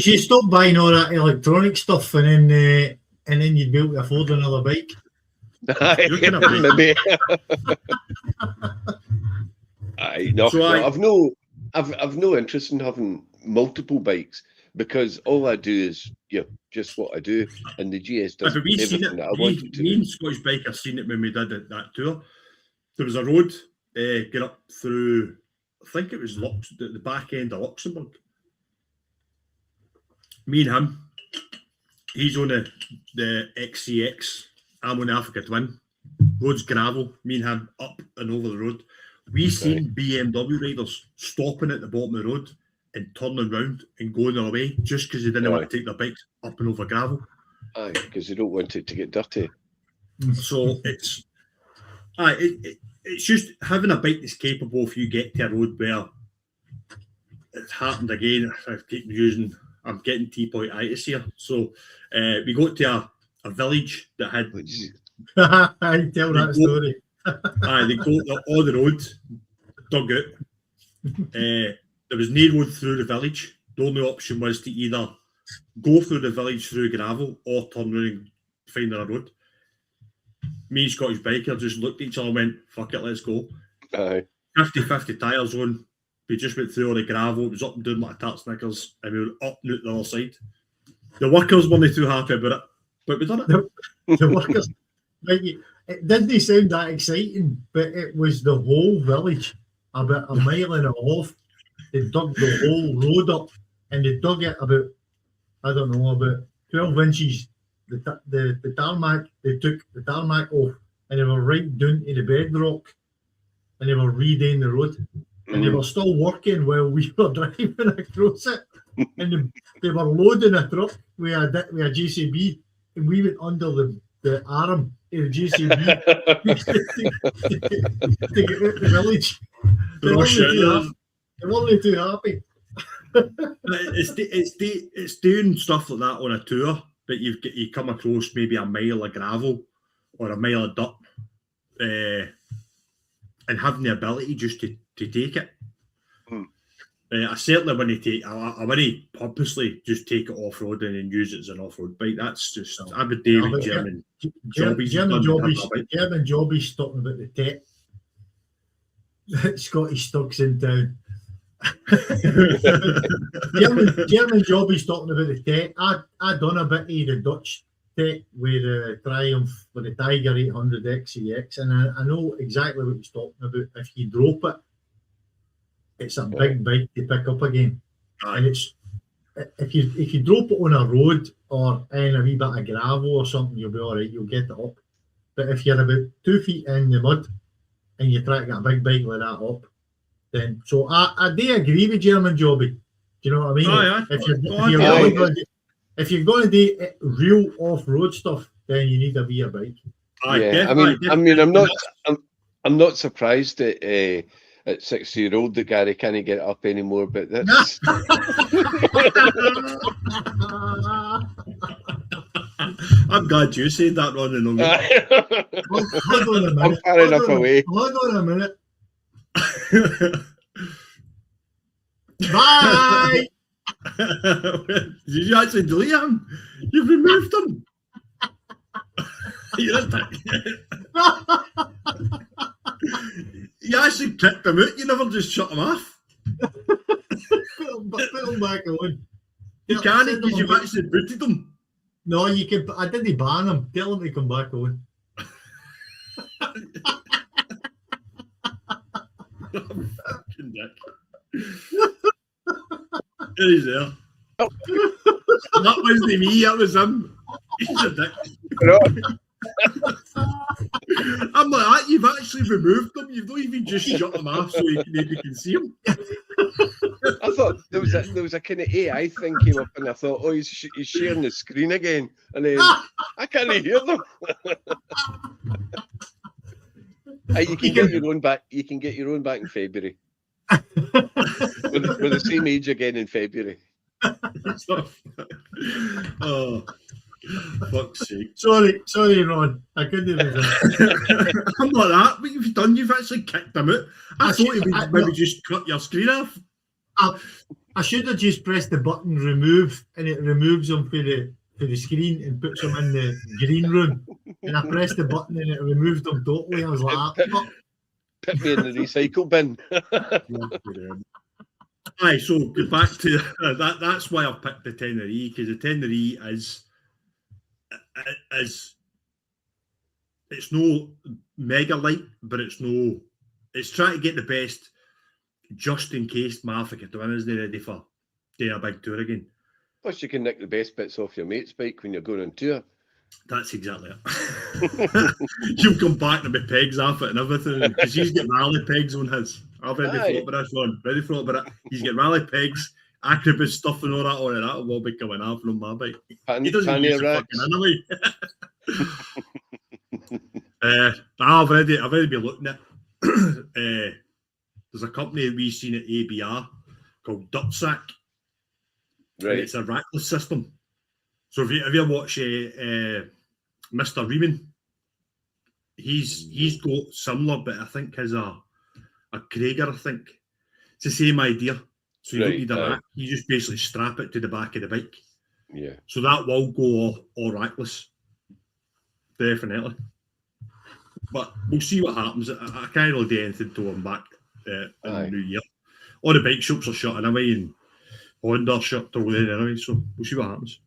should stop buying all that electronic stuff, and then you'd be able to afford another bike. Maybe. I've no interest in having multiple bikes because all I do is just what I do, and the GS does everything that I want it to do. Me and Scottish Biker seen it when we did that tour. There was a road get up through. I think it was the back end of Luxembourg. Me and him, he's on the XCX, I'm on the Africa Twin. Road's gravel, me and him up and over the road. We seen BMW riders stopping at the bottom of the road and turning round and going their way just because they didn't want to take their bikes up and over gravel. Aye, because they don't want it to get dirty. So it's just having a bike that's capable if you get to a road where it's happened again. I'm getting T-point-itis here. So we got to a village that had... I tell that story. They got all the road dug out. There was no road through the village. The only option was to either go through the village through gravel, or turn around and find a road. Me and Scottish Biker just looked at each other and went, fuck it, let's go. Aye. 50-50 tyres on. We just went through all the gravel. It was up and down like a tart Snickers, and we were up and out the other side. The workers weren't too happy about it, but we done it. The workers, like, it didn't sound that exciting, but it was the whole village, about a mile and a half. They dug the whole road up, and they dug it about, I don't know, about 12 inches. The tarmac, they took the tarmac off, and they were right down to the bedrock, and they were redoing the road, and they were still working while we were driving across it, and they were loading a truck with a JCB, and we went under the arm of the JCB to get out the village. They weren't too happy. It's doing stuff like that on a tour, but you come across maybe a mile of gravel or a mile of dirt, and having the ability just to take it. I certainly wouldn't take. I wouldn't purposely just take it off road and then use it as an off road bike. That's just I would do with German jobbies. German jobbies talking about the tech. Scottish Stugs in town. German jobbies talking about the tech. I done a bit of the Dutch tech with the Triumph, with the Tiger 800 XCX, and I know exactly what he's talking about. If you drop it, it's a big bike to pick up again. And it's if you drop it on a road or in a wee bit of gravel or something, you'll be all right. You'll get it up. But if you're about 2 feet in the mud and you try to get a big bike like that up, then so I do agree with German Jobby. Do you know what I mean? If you're going to do real off-road stuff, then you need a bigger bike. I'm not surprised that at 60-year-old that Gary can't get it up anymore, but that's. I'm glad you said that, Ron. Hold on a minute. I'm far enough away. Hold on a minute. Bye. Did you actually delete him? You've removed him. You're a dick. You actually kicked him out. You never just shut him off. Put him back on. You can't because you've actually booted him. No, you can. I didn't ban him. Tell him to come back on. Fucking dick. He's there. That wasn't me, that was him. He's a dick. I'm like that, you've actually removed them. You've not even just shut them off so maybe can see them. I thought there was a kind of AI thing came up, and I thought, oh, he's sharing the screen again, and then I can't hear them. You can get your own back. You can get your own back in February. We're the same age again in February. Oh, fuck's sake! Sorry, Ron. I couldn't resist. I'm not that. What you've done? You've actually kicked him out. I thought you would maybe just cut your screen off. I should have just pressed the button remove, and it removes them for the screen and puts them in the green room. And I pressed the button and it removed them totally. I was like, put me in the recycle bin. Aye, so go back to that. That's why I've picked the Tenere, because the Tenere is it's no mega light, but it's trying to get the best just in case my Africa Twin isn't ready for doing a big tour again. Plus, you can nick the best bits off your mate's bike when you're going on tour. That's exactly it. You'll come back and be pegs off it and everything, because he's got rally pegs on his. I've already thought about this one. Ready for it, he's got rally pegs, Acrobus stuff and all that on it. That will be coming off from my bike. He doesn't use the fucking anyway. I've already been looking at. There's a company we've seen at ABR called Dirtsack. Right. It's a rackless system. So have you watched Mr. Riemann? He's got similar, but I think has a Krager, I think. It's the same idea. So you don't need a rack. You just basically strap it to the back of the bike. Yeah. So that will go all rackless. Definitely. But we'll see what happens. I can't really do anything till I'm back in the new year. All the bike shops are shut anyway, and Honda are shut till then anyway, so we'll see what happens.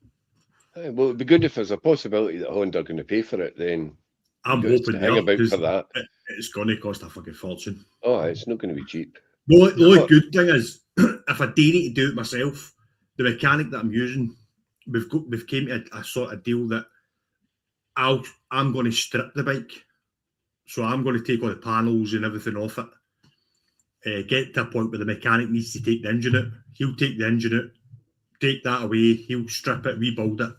Well, it'd be good if there's a possibility that Honda are going to pay for it, then I'm hoping hang about for that. It's going to cost a fucking fortune. Oh, it's not going to be cheap. The only good thing is, if I do need to do it myself, the mechanic that I'm using, we've came to a sort of deal that I'm going to strip the bike. So I'm going to take all the panels and everything off it. Get to a point where the mechanic needs to take the engine out. He'll take the engine out, take that away. He'll strip it, rebuild it,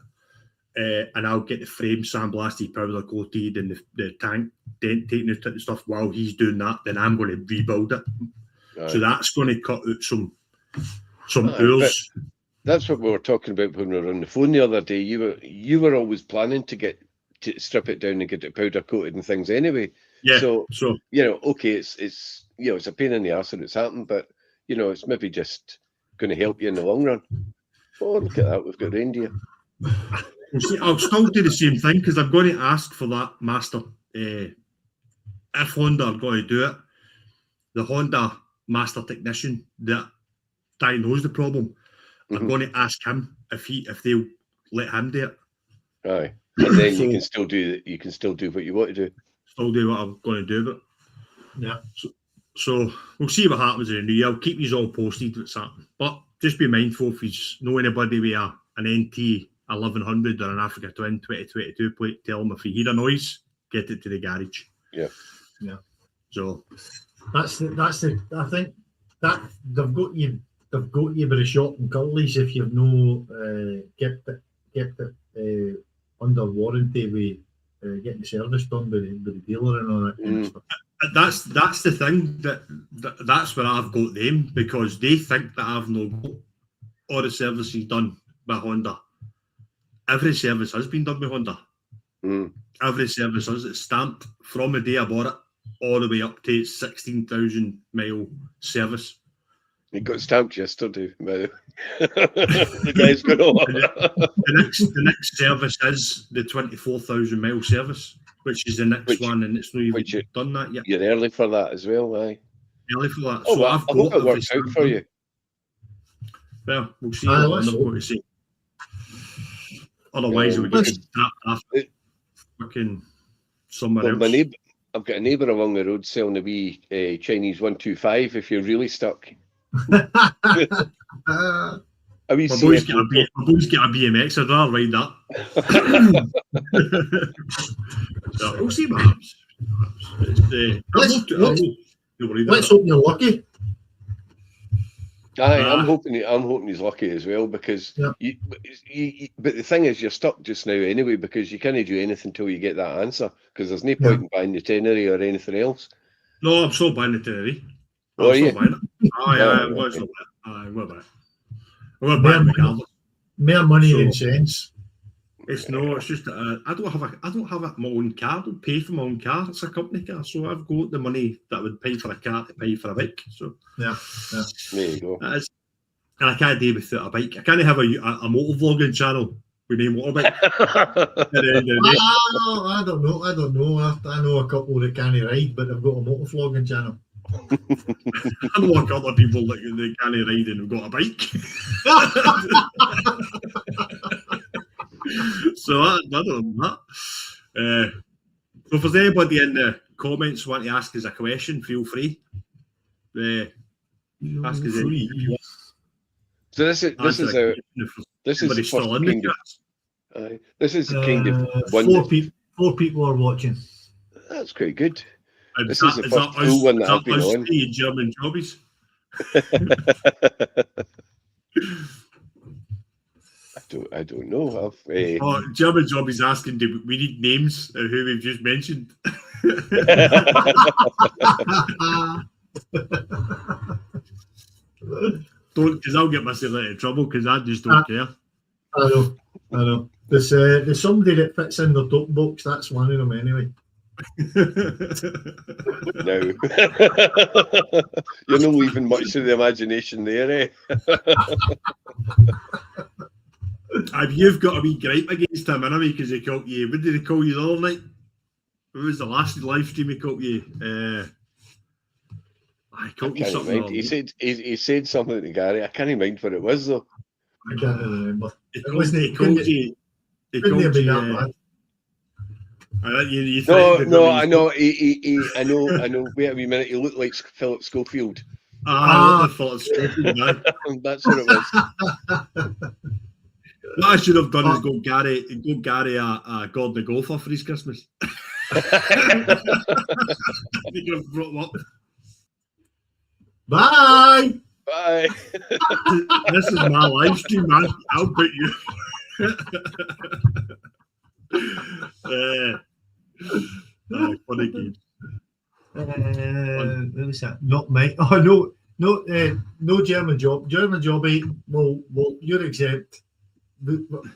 and I'll get the frame sandblasted, powder coated, and the tank dent taken out and stuff. While he's doing that, then I'm going to rebuild it. Right. So that's going to cut out some oars. That's what we were talking about when we were on the phone the other day. You were always planning to strip it down and get it powder coated and things anyway. Yeah. So okay, it's it's a pain in the arse and it's happened, but it's maybe just going to help you in the long run. Oh, look at that, we've got reindeer. Well, see, I'll still do the same thing because I'm going to ask for that master. If Honda are going to do it, the Honda master technician that diagnosed the problem, I'm going to ask him if they'll let him do it. Aye. And then you can still do what you want to do. Still do what I'm going to do, but yeah. So we'll see what happens in the new year. I'll keep you all posted what's happening. But just be mindful if you know anybody with an NT 1100 or an Africa Twin 2022 plate, tell them if you hear a noise, get it to the garage. Yeah. Yeah. So that's the I think that they've got you by the shop in Curly's if you've kept it under warranty with getting the service done by the dealer and all that kind of stuff. That's the thing that's where I've got them, because they think that I've no got all the services done by Honda. Every service has been done by Honda. Every service is stamped from the day I bought it all the way up to its 16,000 mile service. It got stamped yesterday. The guy's got all the next service is the 24,000 mile service, which is the next one, and it's not even done that yet. You're early for that as well, aye. Early for that. Oh, so well, I've I hope it works out for you. Well, we'll see what I'm going to say. Otherwise, we get after fucking somewhere else. I've got a neighbour along the road selling a wee Chinese 125 if you're really stuck. My boys get a BMX, I'd rather ride that. So we'll see what happens. Let's hope you're lucky. I'm hoping he's lucky as well, because but the thing is, you're stuck just now anyway, because you can't do anything until you get that answer, because there's no point in buying the Tenere or anything else. No, I'm still buying the Tenere. Oh, are you? I'm going to buy it regardless. More money than sense. It's just that I don't have my own car. I don't pay for my own car. It's a company car, so I've got the money that I would pay for a car to pay for a bike. So yeah. There you go. And I can't do without a bike. I can't have a motovlogging channel with a motorbike. I don't know. I know a couple that can't ride, but they've got a motovlogging channel. I know a couple of people that can't ride and have got a bike. So I don't know that. So if there's anybody in the comments want to ask us a question, feel free. Ask us anything if you want. So this is kind of one. Four people are watching. That's quite good. This is the first full one that I've been on. German jobbies. I don't know. German jobbies asking, do we need names of who we've just mentioned? Don't, because I'll get myself into trouble, because I just don't care. I know. There's somebody that fits in the top box. That's one of them anyway. No. You're not leaving much to the imagination there, eh? You've got a wee gripe against him anyway, because he called you. What did he call you the other night? What was the last live stream he called you? I called you something. He said something to Gary. I can't mind what it was though. I can't remember. He called you. He called you. No, I know. I know. Wait a wee minute. He looked like Philip Schofield. Philip Schofield, man. That's what it was. What I should have done is go Gary a Gordon the Golfer for his Christmas. You could have brought him up. Bye. Bye. This is my live stream, man. I'll put you. Funny game. What was that? Not me. Oh no German job. German jobby. Well, you're exempt.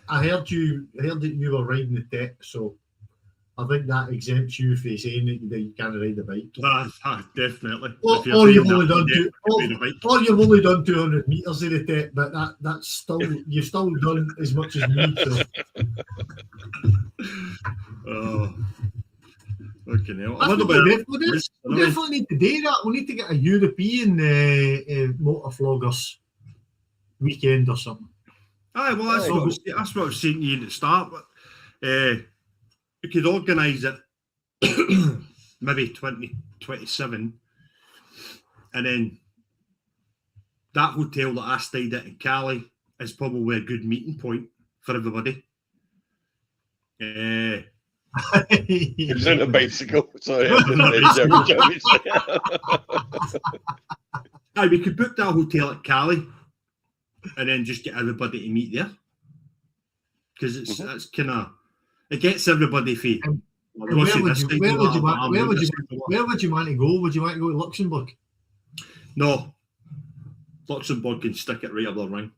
I heard that you were riding the tech, so I think that exempts you from saying that you can't ride the bike. Definitely. Or you've only done 200 meters of the tech, but that's still you've still done as much as me. So. Oh. Okay, now. We definitely need to do that. We need to get a European Motovloggers weekend or something. Aye, well, that's what I was saying to you at the start. But, we could organise it maybe 2027, and then that hotel that I stayed at in Cali is probably a good meeting point for everybody. He was on a bicycle. Sorry. Aye, we could book that hotel at Cali and then just get everybody to meet there, because that's kind of it gets everybody free. Where would you want to go? Would you want to go to Luxembourg? No, Luxembourg can stick it right up the ring.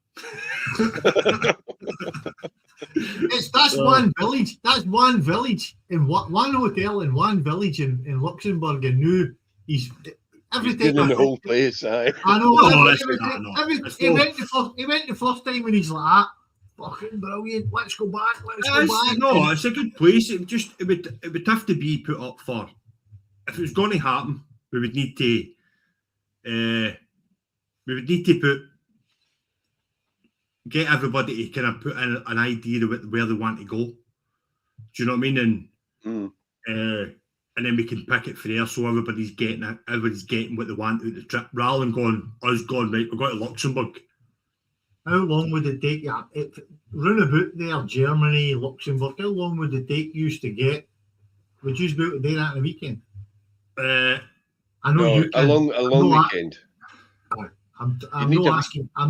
That's one village. That's one village in one hotel in one village in Luxembourg, and now he's everything in the whole place. Aye. I know. He went the first time when he's like, ah, fucking brilliant. Let's go back. No, it's a good place. It would have to be put up for. If it was going to happen, we would need to get everybody to kind of put in an idea of where they want to go. Do you know what I mean? And then we can pick it from there, so everybody's getting what they want out of the trip, rather than going right, we're going to Luxembourg. How long would it take you? Round about there, Germany, Luxembourg, how long would it take you to get? Would you be able to do that on a weekend? I know you can. A long weekend. I'm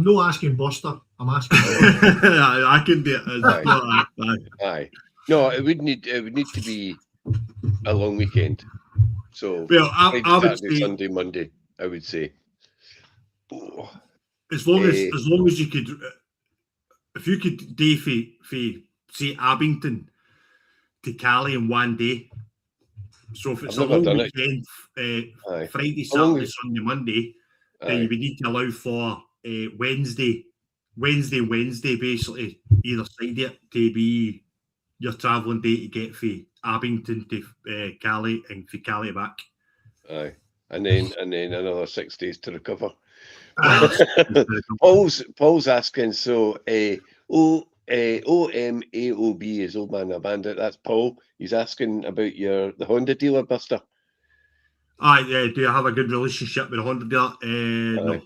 not asking Buster. I'm asking. I can do it. Aye. No, it would need to be a long weekend. So I would say Sunday, Monday. I would say. Oh. As long as you could, if you could do for say Abington to Cali in one day. So if it's a long weekend, Friday, Saturday, Sunday, Monday, then you would need to allow for Wednesday, basically either side of it to be your travelling day to get from Abington to Cali and from Cali back. Aye, and then another 6 days to recover. Paul's asking, so OMAOB is Old Man a Bandit. That's Paul. He's asking about the Honda dealer, Buster. Aye, do I have a good relationship with the Honda dealer? No.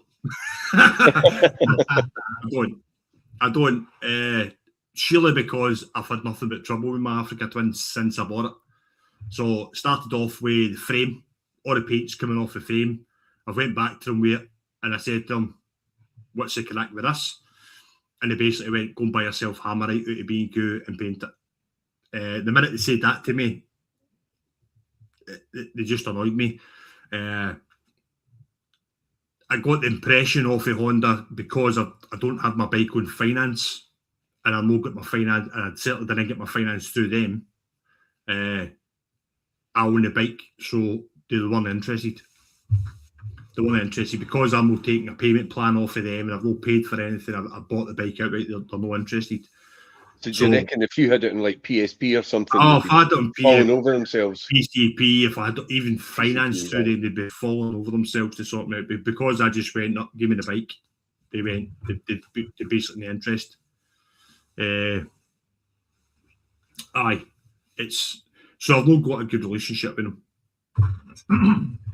I don't. Surely because I've had nothing but trouble with my Africa Twins since I bought it. So started off with the frame, all the paint's coming off the frame. I went back to them with it and I said to them, what's the connect with this? And they basically went, go and buy yourself Hammerite out of B&Q and paint it. The minute they said that to me, they just annoyed me. I got the impression of a Honda, because I don't have my bike on finance, and I not got my finance, and I certainly didn't get my finance through them. I own the bike, so they weren't interested. They weren't interested because I'm not taking a payment plan off of them, and I've not paid for anything. I bought the bike outright. They're not interested. So do you reckon if you had it in like PSP or something, Oh, they'd if be I had it on falling over themselves? PCP, if I had even finance PCP, through them, they'd be falling over themselves to sort me out. But because I just went up, give me the bike, they basically the interest. Aye, so I've not got a good relationship with them.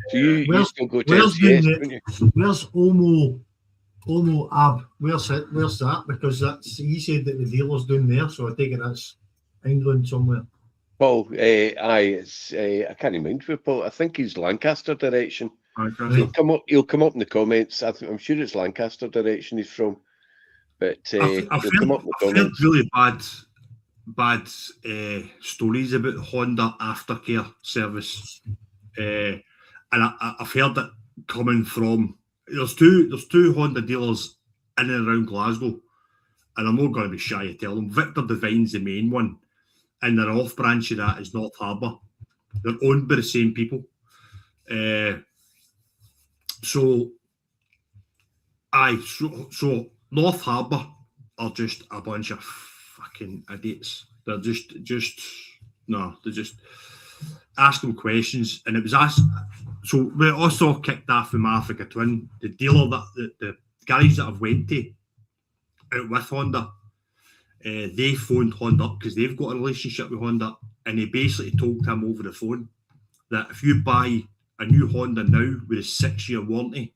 So you still go to where's MCS, don't you? Where's Omo Ab? Where's that? Because he said that the dealer's down there, so I take it that's England somewhere. Well, it's I can't remember Paul. I think he's Lancaster direction. Okay. He'll come up in the comments. I'm sure it's Lancaster direction he's from. But I've heard really bad stories about Honda aftercare service, and I've heard that coming from there's two Honda dealers in and around Glasgow, and I'm not going to be shy to tell them. Victor Devine's the main one, and their off branch of that is North Harbour. They're owned by the same people, so North Harbour are just a bunch of fucking idiots. They're just ask them questions, and it was asked. So we also kicked off with my Africa Twin, the dealer the garage that I've went to out with Honda. They phoned Honda up because they've got a relationship with Honda, and they basically told him over the phone that if you buy a new Honda now with a 6-year warranty,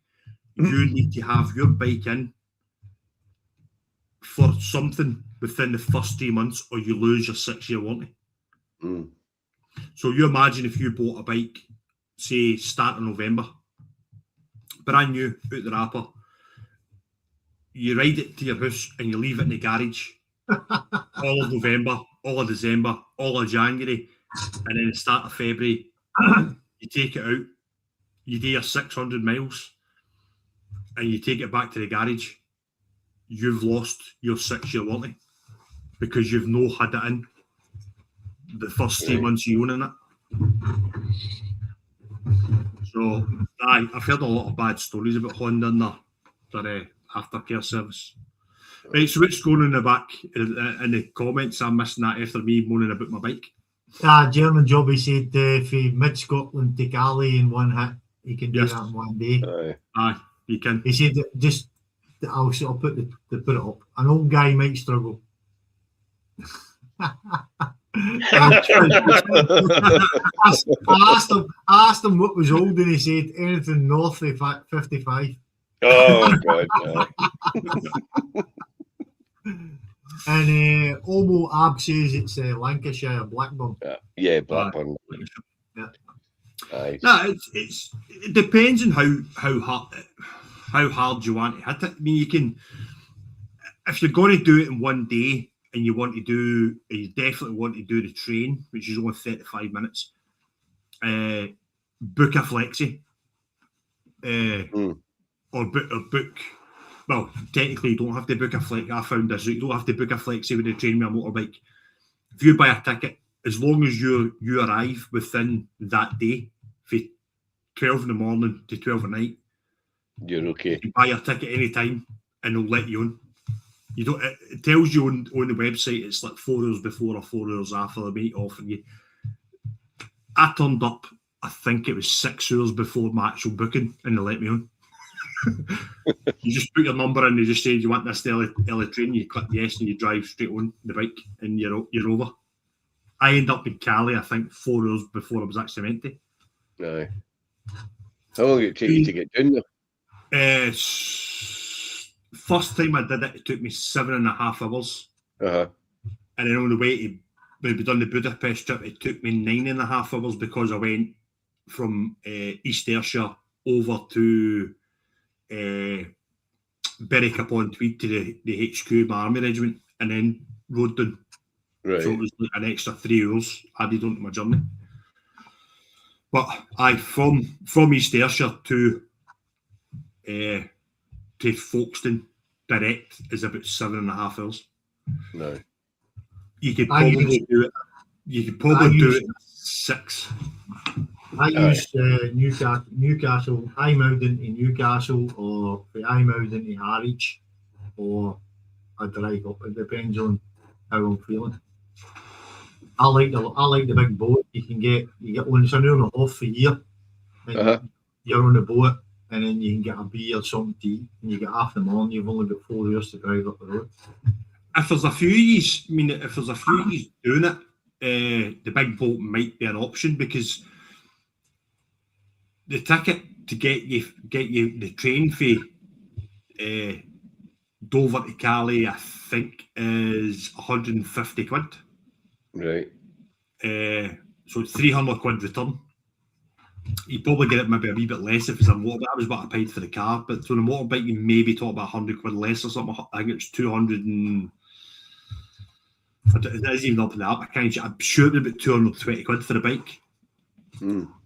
you need to have your bike in for something within the first 3 months, or you lose your 6-year warranty. So you imagine if you bought a bike, say start of November, brand new out the wrapper, you ride it to your house and you leave it in the garage all of November, all of December, all of January, and then the start of February, you take it out, you do your 600 miles, and you take it back to the garage, you've lost your 6-year warranty because you've no had it in the first 3 months you owning it. So I've heard a lot of bad stories about Honda and their aftercare service. Right, so what's going on in the back in the comments? I'm missing that after me moaning about my bike. German Jobby said if he mid-Scotland to Cali in one hit, he can do that in one day. Aye, you can. He said that just, I'll put it up. An old guy might struggle. I asked him what was old, and he said anything north of 55. Oh God! And Omo Ab says it's Lancashire Blackburn. Yeah, Blackburn. Aye. No, it depends on how hard you want to hit it. I mean, you can, if you're going to do it in one day, and you definitely want to do the train, which is only 35 minutes, book a flexi, or book. Well, technically, you don't have to book a flexi. I found this. You don't have to book a flexi with the train with a motorbike. If you buy a ticket, as long as you arrive within that day, from 12 in the morning to 12 at night, you're okay. You can buy your ticket anytime, and they'll let you on. You don't. It tells you on the website it's like 4 hours before or 4 hours after the meet offering you. I turned up, I think it was 6 hours before my actual booking, and they let me on. You just put your number in, they just say you want this early train, you click yes, and you drive straight on the bike, and you're over. I ended up in Cali, I think 4 hours before I was actually meant to. Aye. How long did it take you to get down there? First time I did it took me 7.5 hours. And then on the way to, when we done the Budapest trip, it took me 9.5 hours because I went from East Ayrshire over to Berwick-upon-Tweed to the HQ, my army regiment, and then rode down. Right. So it was like an extra 3 hours added onto my journey. But from East Ayrshire to Folkestone direct is about 7.5 hours. No. You could probably do it. You could probably do it in 6. I used Newcastle, High-Mountain to Newcastle, or the High-Mountain to Harwich, or I drive up. It depends on how I'm feeling. I like the big boat. You get when it's an hour and a half for a year, and you're on the boat, and then you can get a beer or something to eat, and you get half the morning. You've only got 4 hours to drive up the road. If there's a few years, doing it, the big boat might be an option, because the ticket to get you the train fee Dover to Cali, I think, is 150 quid. Right. So it's 300 quid return. You probably get it maybe a wee bit less if it's a motorbike. That was what I paid for the car, but for the motorbike, you maybe talk about 100 quid less or something. I think it's 200 and it is even up in the app. I'm sure it's about 220 quid for the bike.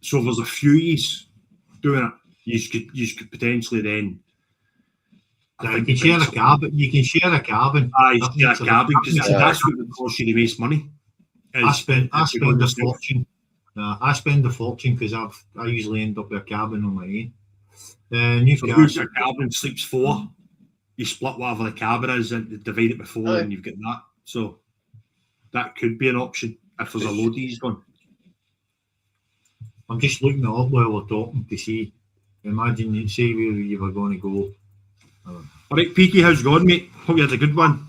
So if there's a few years doing it, you could potentially then. You can share a cabin. You can share a cabin. Share a cabin, because that's what would cost you the most money. I spend a fortune. I spend a fortune because I usually end up with a cabin on my own. Newcastle, a cabin sleeps 4. You split whatever the cabin is and divide it by 4, and you've got that. So that could be an option if there's a load he's gone. I'm just looking it up while we're talking to see. Imagine you say where you were going to go. All right, Peaky, how's it going, mate? Hope you had a good one.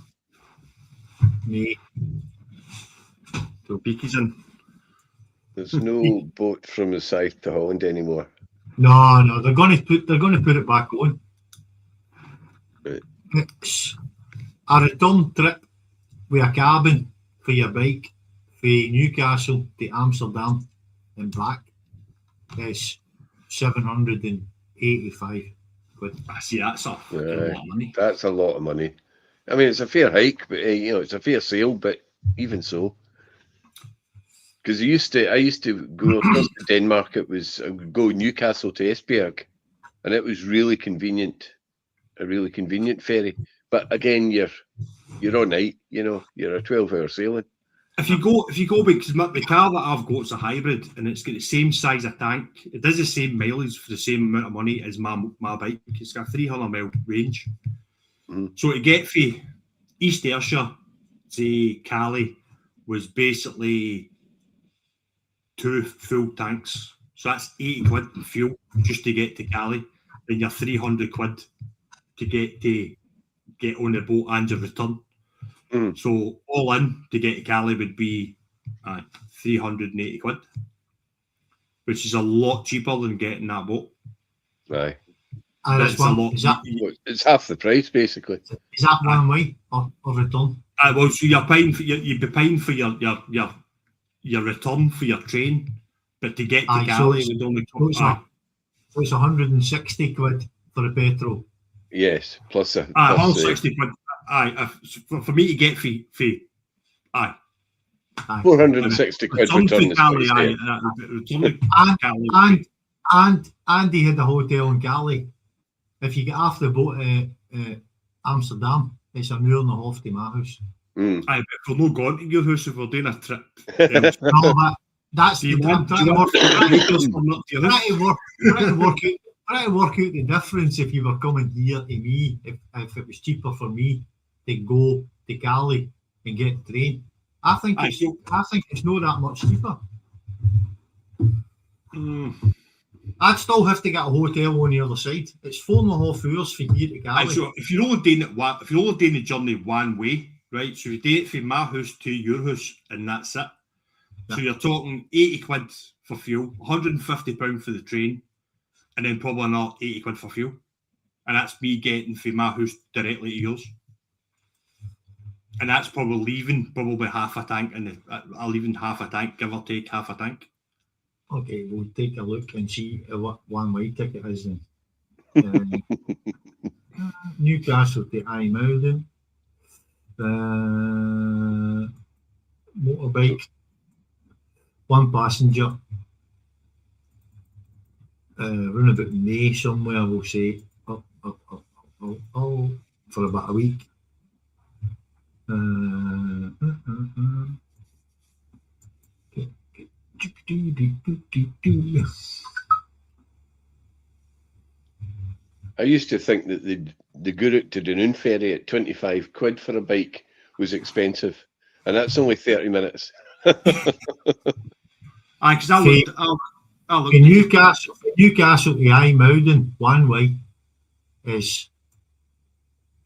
Me. So Peaky's in. There's no boat from the south to Holland anymore. No, they're going to put it back on. Right. It's a return trip with a cabin for your bike from Newcastle to Amsterdam and back. It's 785 quid. I see, that's a lot of money. That's a lot of money. I mean, it's a fair hike, but it's a fair sail. But even so, because I used to go across to Denmark. I would go Newcastle to Esbjerg, and it was really convenient, a really convenient ferry. But again, you're all night. You're a 12-hour sailing. If you go, because the car that I've got is a hybrid, and it's got the same size of tank. It does the same mileage for the same amount of money as my bike. It's got a 300-mile range. So to get from East Ayrshire to Cali was basically 2 full tanks. So that's 80 quid in fuel just to get to Cali. Then you're 300 quid to get on the boat and your return. So all in to get to Cali would be 380 quid, which is a lot cheaper than getting that boat. Right. It's half the price, basically. Is that one way or return? Well, so you'd be paying for your return for your train, but to get to Cali would only cost. So it's 160 quid for the petrol. Yes, plus 160 quid. For me to get fee. 460 quid return. And he had a hotel in Cali. If you get off the boat at Amsterdam, it's an hour and a half to my house. But if we're not going to your house, if we're doing a trip. No, that's the try to work out the difference if you were coming here to me, if it was cheaper for me to go to Cali and get the train. I think it's not that much cheaper. I'd still have to get a hotel on the other side. It's 4.5 hours from here to Cali. So if you're only doing the journey one way, right? So you do it from my house to your house, and that's it. Yeah. So you're talking 80 quid for fuel, £150 for the train, and then probably another 80 quid for fuel. And that's me getting from my house directly to yours. And that's probably leaving half a tank, and I'll leaving half a tank, give or take half a tank. Okay, we'll take a look and see what one-way ticket is then. Newcastle to IJmuiden. Motorbike. 1 passenger. Round about May somewhere, we'll say. Up, for about a week. I used to think that the Guruk to Dunoon ferry at 25 quid for a bike was expensive. And that's only 30 minutes. Because I looked In Newcastle to Imowden, one way is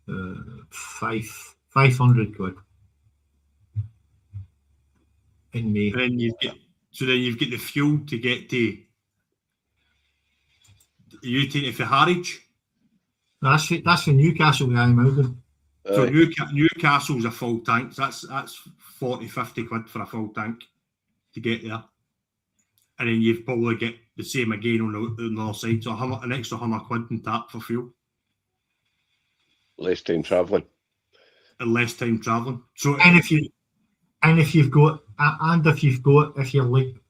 500 quid. In May. then you've got the fuel to get to. You take it for Harwich. That's from Newcastle to Imowden. So Newcastle's a full tank. So that's 40-50 quid for a full tank to get there. And then you've probably get the same again on the other side. So an extra 100 quid in tap for fuel. Less time travelling. And less time travelling. So if you're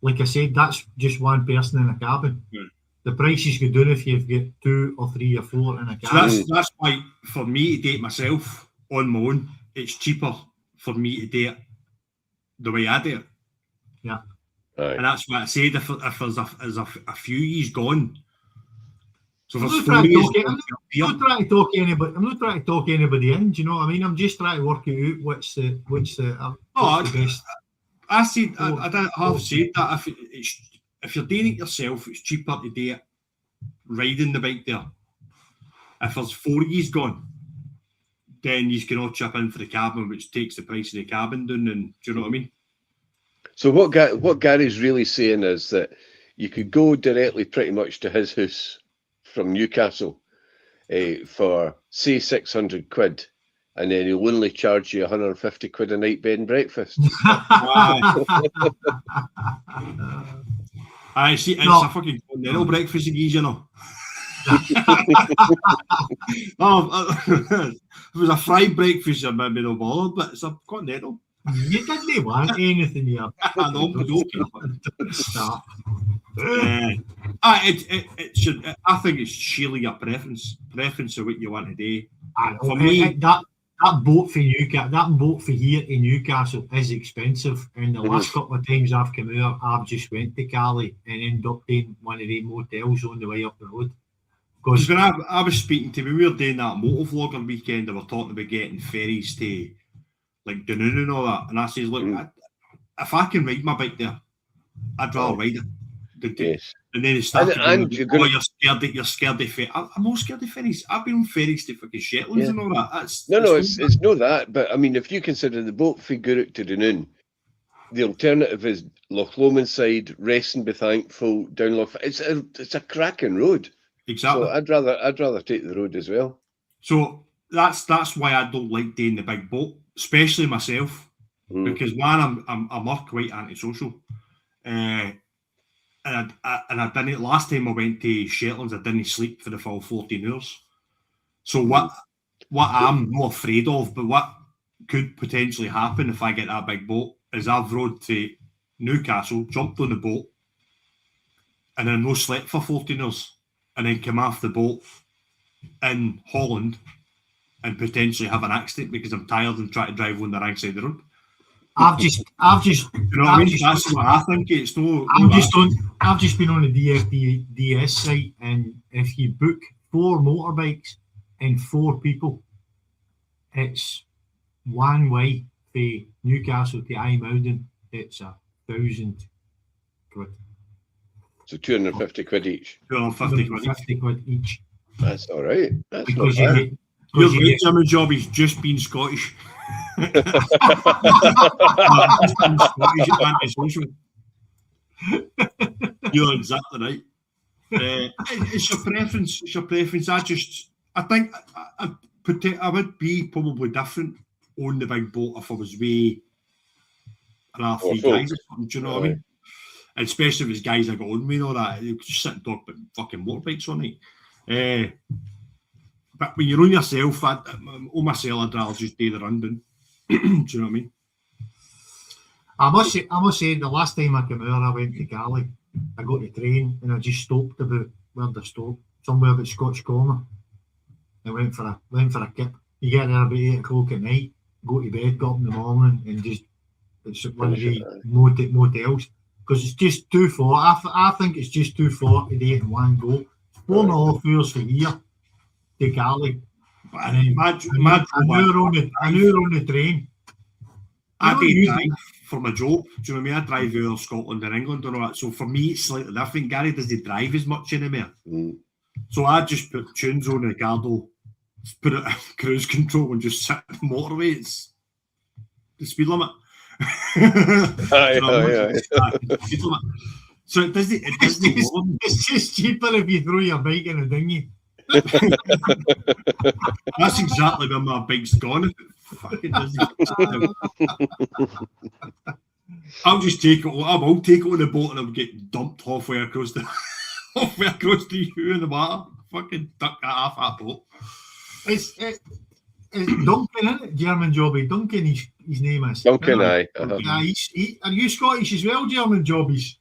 like I said, that's just one person in a cabin. Yeah. The prices go down if you've got 2 or 3 or 4 in a cabin. So that's why for me to do it myself on my own, it's cheaper for me to do it the way I do it. Yeah. Aye. And that's what I said. If there's a few years gone, so I'm there's not 4 years trying to talk anybody. I'm not trying to talk anybody in. Do you know what I mean? I'm just trying to work it out. What's the best? I said I have said that if you're doing it yourself, it's cheaper to do it riding the bike there. If there's 4 years gone, then you can all chip in for the cabin, which takes the price of the cabin down. And do you know what I mean? So what Gary's really saying is that you could go directly pretty much to his house from Newcastle for, say, 600 quid, and then he'll only charge you 150 quid a night bed and breakfast. I see, it's a fucking continental breakfast again, you know. If it was a fried breakfast, I'd maybe no bother, but it's a continental. You didn't want anything here. I know, but Stop. It should. I think it's surely your preference of what you want to do. For me, that boat for Newcastle, that boat for here in Newcastle is expensive. And the last couple of times I've come out, I've just went to Cali and ended up in one of the motels on the way up the road. Because when I was speaking to, when we were doing that Motovlogger weekend, they were talking about getting ferries to like Dunoon and all that, and I says, look, if I can ride my bike there, I'd rather ride it. Yes. And then it's you're scared of ferries. I'm not scared of ferries. I've been on ferries to fucking Shetlands and all that. It's not that. But I mean, if you consider the boat for Guruk to Dunoon, the alternative is Loch Lomond side, Reston, be thankful, down Loch. It's a cracking road. Exactly. So I'd rather take the road as well. So that's why I don't like doing the big boat, especially myself, because one, I'm quite antisocial, and I didn't last time I went to Shetlands. I didn't sleep for the full 14 hours. So what I'm not afraid of, but what could potentially happen if I get that big boat is I've rode to Newcastle, jumped on the boat, and then no slept for 14 hours, and then come off the boat in Holland and potentially have an accident because I'm tired and try to drive on the wrong side of the road. I've just you know what I mean? That's what I think. It's no. I've just been on the DFDS site, and if you book 4 motorbikes and 4 people, it's one way for Newcastle to Imowden. It's 1,000 quid. So 250 quid each. 250 quid each. That's all right. That's because not bad. Your German job is just being Scottish. You're exactly right. It's your preference. It's your preference. I think I would be probably different on the big boat if I was way another 3 guys or something. Do you know what I mean? And especially if it's guys I got on with and all that. You could just sit and talk about fucking motorbikes all night. But when you're on yourself, on myself, I'd rather just do the rundown. Do you know what I mean? I must say, the last time I came out, I went to Cali. I got the train and I just stopped about where they stopped, somewhere about Scotch Corner. I went for a kip. You get there about 8 o'clock at night, go to bed, go up in the morning, and it's one of the motels because it's just too far. I think it's just too far to do it in one go. It's 4.5 hours from here to Cali. And then I knew on the train. I don't do use drive for my job. Do you know what I mean? I drive over Scotland and England and all that. So for me, it's slightly different. Gary doesn't drive as much anymore. So I just put tunes on Ricardo, just put it in cruise control and just sit on the motorway. It's the speed limit. Speed limit. So it doesn't It's just cheaper if you throw your bike in a dinghy. That's exactly where my bike's gone. If it fucking doesn't. I'll just take it. I will take it on the boat and I'll get dumped halfway across the U in the water. Fucking duck that off that boat. It's Duncan, isn't it? German jobby. Duncan, his name is. Duncan, aye. Are you Scottish as well, German jobbies?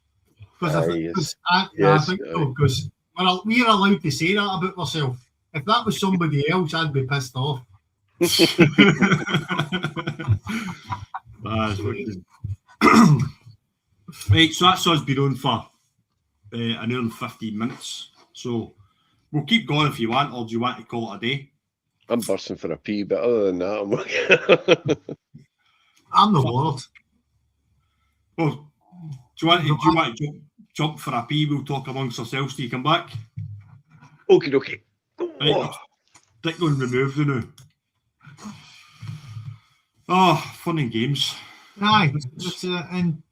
Because I think so. Because we're allowed to say that about ourselves. If that was somebody else, I'd be pissed off. Right, so that's us been on for an hour and 15 minutes. So we'll keep going if you want, or do you want to call it a day? I'm bursting for a pee, but other than that, I'm the world. Well, do you want to jump for a pee? We'll talk amongst ourselves till you come back. Okay. Right, stick on removed now. Oh, fun and games. Aye, and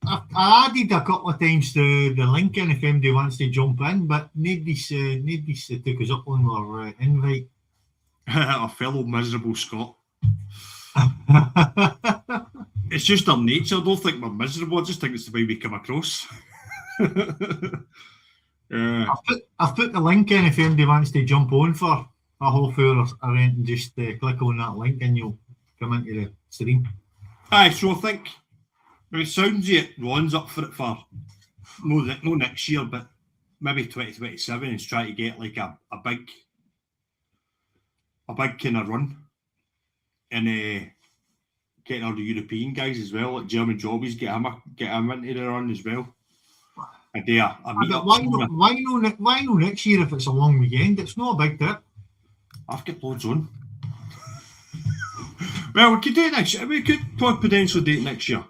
I added a couple of times the link in if anybody wants to jump in, but nobody's took us up on our invite. A fellow miserable Scot. It's just our nature. I don't think we're miserable. I just think it's the way we come across. I've put the link in if anybody wants to jump on for a half hour or and just click on that link and you'll come into the stream. Aye, so I think it sounds it Ron's up for it for no next year, but maybe 2027 and try to get like a big kind of run and getting all the European guys as well, like German jobbies, get him into the run as well. A day, why no next year if it's a long weekend? It's not a big trip. I've got loads on. Well, we could do it next year. We could potentially date next year.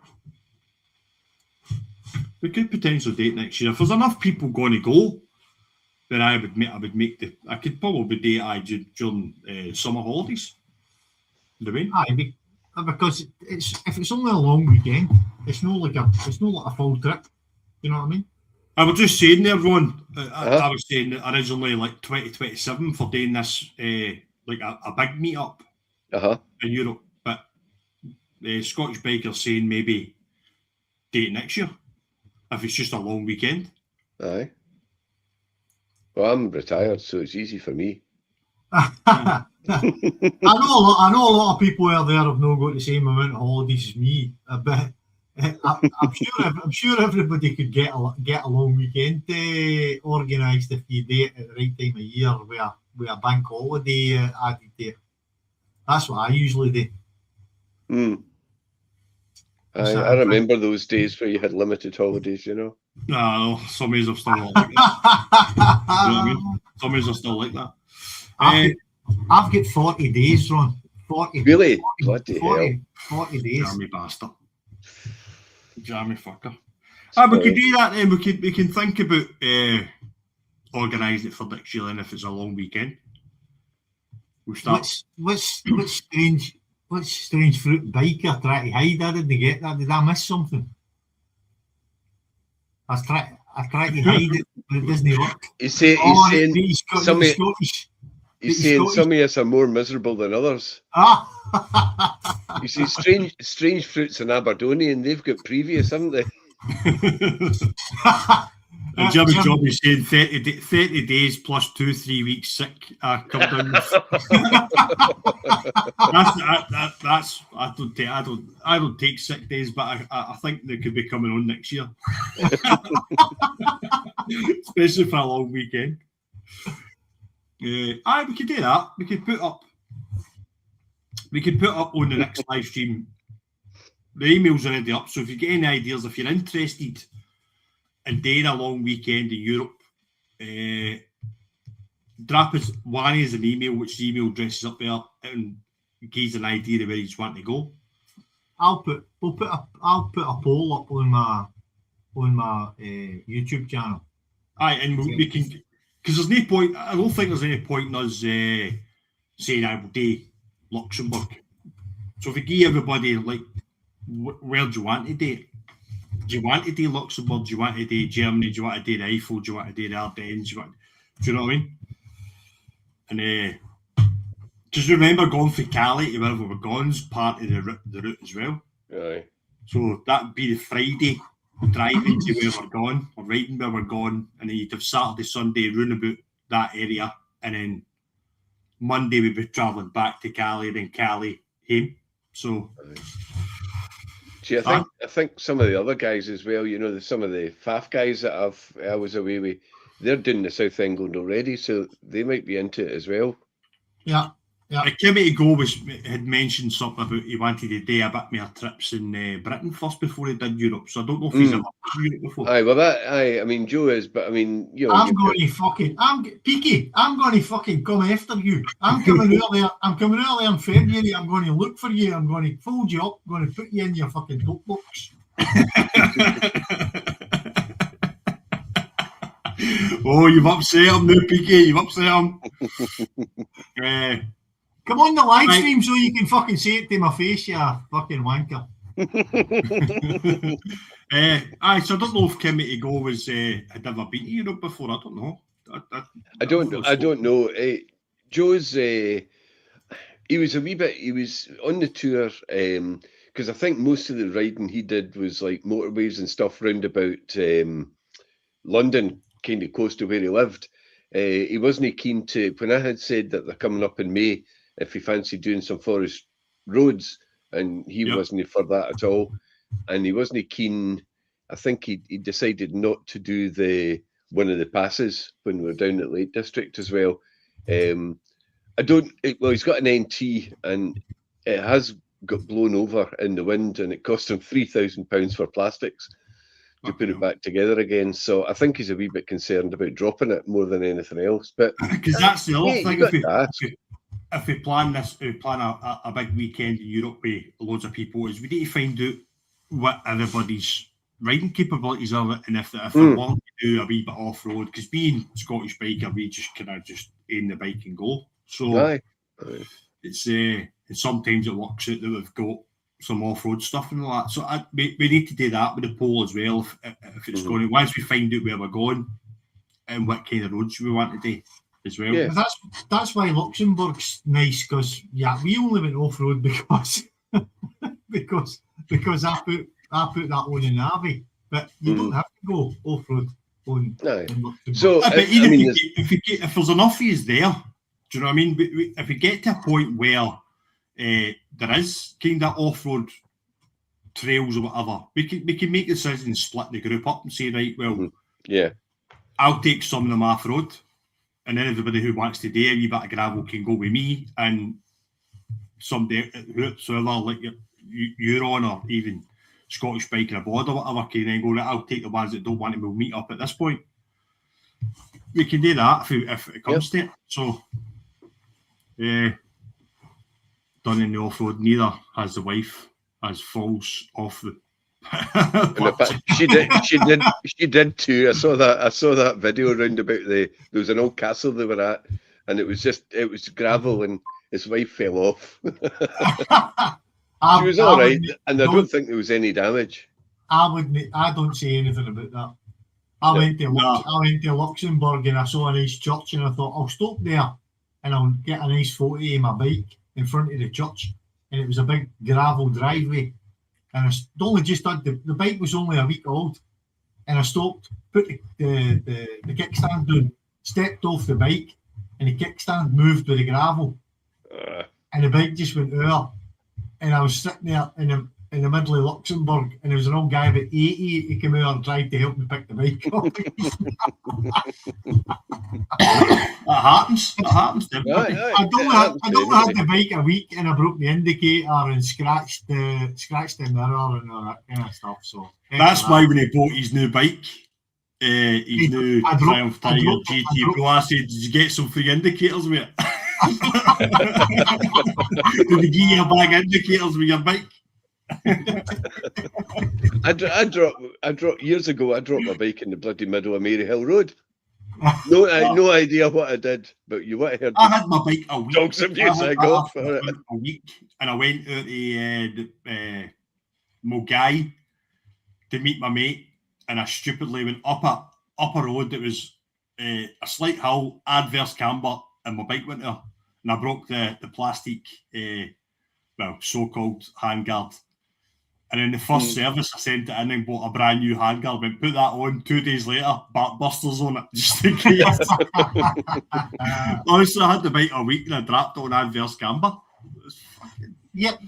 If there's enough people going to go, then I could probably date during summer holidays. You know what I mean? Aye, because if it's only a long weekend, it's not like a full trip. You know what I mean? I was just saying there, Ron. I was saying that originally like 2027 for doing this like a big meet-up in Europe, but Scottish Biker saying maybe date next year if it's just a long weekend. Aye. Well, I'm retired, so it's easy for me. I know a lot of people out there have not got the same amount of holidays as me, but I'm sure everybody could get a long weekend organised if you do it at the right time of year with a bank holiday added there. That's what I usually do. I remember those days where you had limited holidays, you know. No, some of us are still not like that. You know what I mean? Some of us are still like that. I've got 40 days, Ron. 40. Really? Bloody hell. 40 days. Jammy bastard. Jammy fucker. We could do that then. We can think about organising it for next year then if it's a long weekend. We'll start. What's strange fruit biker try to hide? I didn't get that. Did I miss something? I tried to hide it, but it doesn't work. He's saying some of us are more miserable than others. You see, strange fruits in Aberdonian, they've got previous, haven't they? And Jimmy Job is saying 30 days plus 2-3 weeks sick. Come down. That's I don't take sick days, but I think they could be coming on next year, especially for a long weekend. We could do that. We could put up on the next live stream. The email's already up, so if you get any ideas, if you're interested in doing a long weekend in Europe, drop us one as an email, which the email address is up there, and gives an idea of where you want to go. I'll put a poll up on my YouTube channel. Aye, and we can, because there's no point. I don't think there's any point in us saying I will do Luxembourg. So if we give everybody like, where do you want to do it? Do you want to do Luxembourg? Do you want to do Germany? Do you want to do the Eiffel? Do you want to do the Ardennes? Do you know what I mean? And just remember, going from Cali to wherever we're going is part of the route as well. Aye. So that'd be the Friday driving to where we're going, or riding where we're going, and then you'd have Saturday, Sunday, round about that area, and then Monday we'd be travelling back to Cali, then Cali home. So, see, I think some of the other guys as well, you know, some of the FAF guys that I was away with, they're doing the South England already, so they might be into it as well. Yeah. Kimmy to go had mentioned something about he wanted to do a bit more trips in Britain first before he did Europe. So I don't know if he's ever done Europe before. Aye, well I mean Joe is, but I mean, you know, I'm going to fucking come after you. I'm coming earlier in February. I'm going to look for you. I'm going to fold you up. I'm going to put you in your fucking tote box. Oh, you've upset him now, Peaky. You've upset him. Come on the live stream so you can fucking say it to my face, you fucking wanker. Aye, so I don't know if Kimmy to go had ever been to Europe before. I don't know. I don't know. Joe's he was on the tour because I think most of the riding he did was like motorways and stuff round about London, kind of close to where he lived. He wasn't keen to, when I had said that they're coming up in May, if he fancied doing some forest roads, and he wasn't for that at all, and he wasn't keen. I think he decided not to do one of the passes when we were down at Lake District as well. He's got an NT and it has got blown over in the wind, and it cost him £3,000 for plastics to put it back together again. So I think he's a wee bit concerned about dropping it more than anything else. But because that's the other thing. If we plan a big weekend in Europe with loads of people, is we need to find out what everybody's riding capabilities are, and if they want to do a wee bit off road. Because being Scottish biker, we just kind of just aim the bike and go. So it's sometimes it works out that we've got some off-road stuff and all that. So we need to do that with the poll as well. If it's going to, once we find out where we're going and what kind of roads we want to do as well. Yeah. That's why Luxembourg's nice, because we only went off-road because I put that on in Navi, but you don't have to go off-road on Luxembourg. So if there's enough of us there, do you know what I mean? If we get to a point where there is kind of off-road trails or whatever, we can make decisions and split the group up and say, right, well, I'll take some of them off-road, and then everybody who wants to do a wee bit of gravel can go with me, and somebody whoever, like you're on, or even Scottish Biker Abroad or whatever, can then go, right, I'll take the ones that don't want to, we'll meet up at this point. We can do that if it comes to it. So, done in the off-road, neither has the wife, as falls off the she did too. I saw that video around about there was an old castle they were at, and it was gravel and his wife fell off. She was all right, and I don't think there was any damage. I don't say anything about that. I went to Luxembourg and I saw a nice church, and I thought I'll stop there and I'll get a nice photo of my bike in front of the church, and it was a big gravel driveway, and I only just had the bike was only a week old, and I stopped, put the kickstand down, stepped off the bike, and the kickstand moved with the gravel, and the bike just went over, and I was sitting there in the middle of Luxembourg, and there was an old guy about 80. He came out and tried to help me pick the bike up. That happens. I don't had the bike a week, and I broke the indicator and scratched the mirror and all that kind of stuff. So that's why when he bought his new bike, his new Triumph Tiger GT Pro, I said, "Did you get some free indicators with it? Did they give you a bag of indicators with your bike?" I dropped years ago. I dropped my bike in the bloody middle of Maryhill Road. No idea what I did, but you would have heard. I had my bike a week. Dogs abuse I got for it. A week, and I went out to Mogai to meet my mate, and I stupidly went up a road that was a slight hill, adverse camber, and my bike went there, and I broke the plastic, so-called handguard. And in the first service, I sent it in and bought a brand new handguard. Went put that on. 2 days later, back busters on it, just in case. Honestly, I had the bike a week and I dropped it on adverse camber. Yep,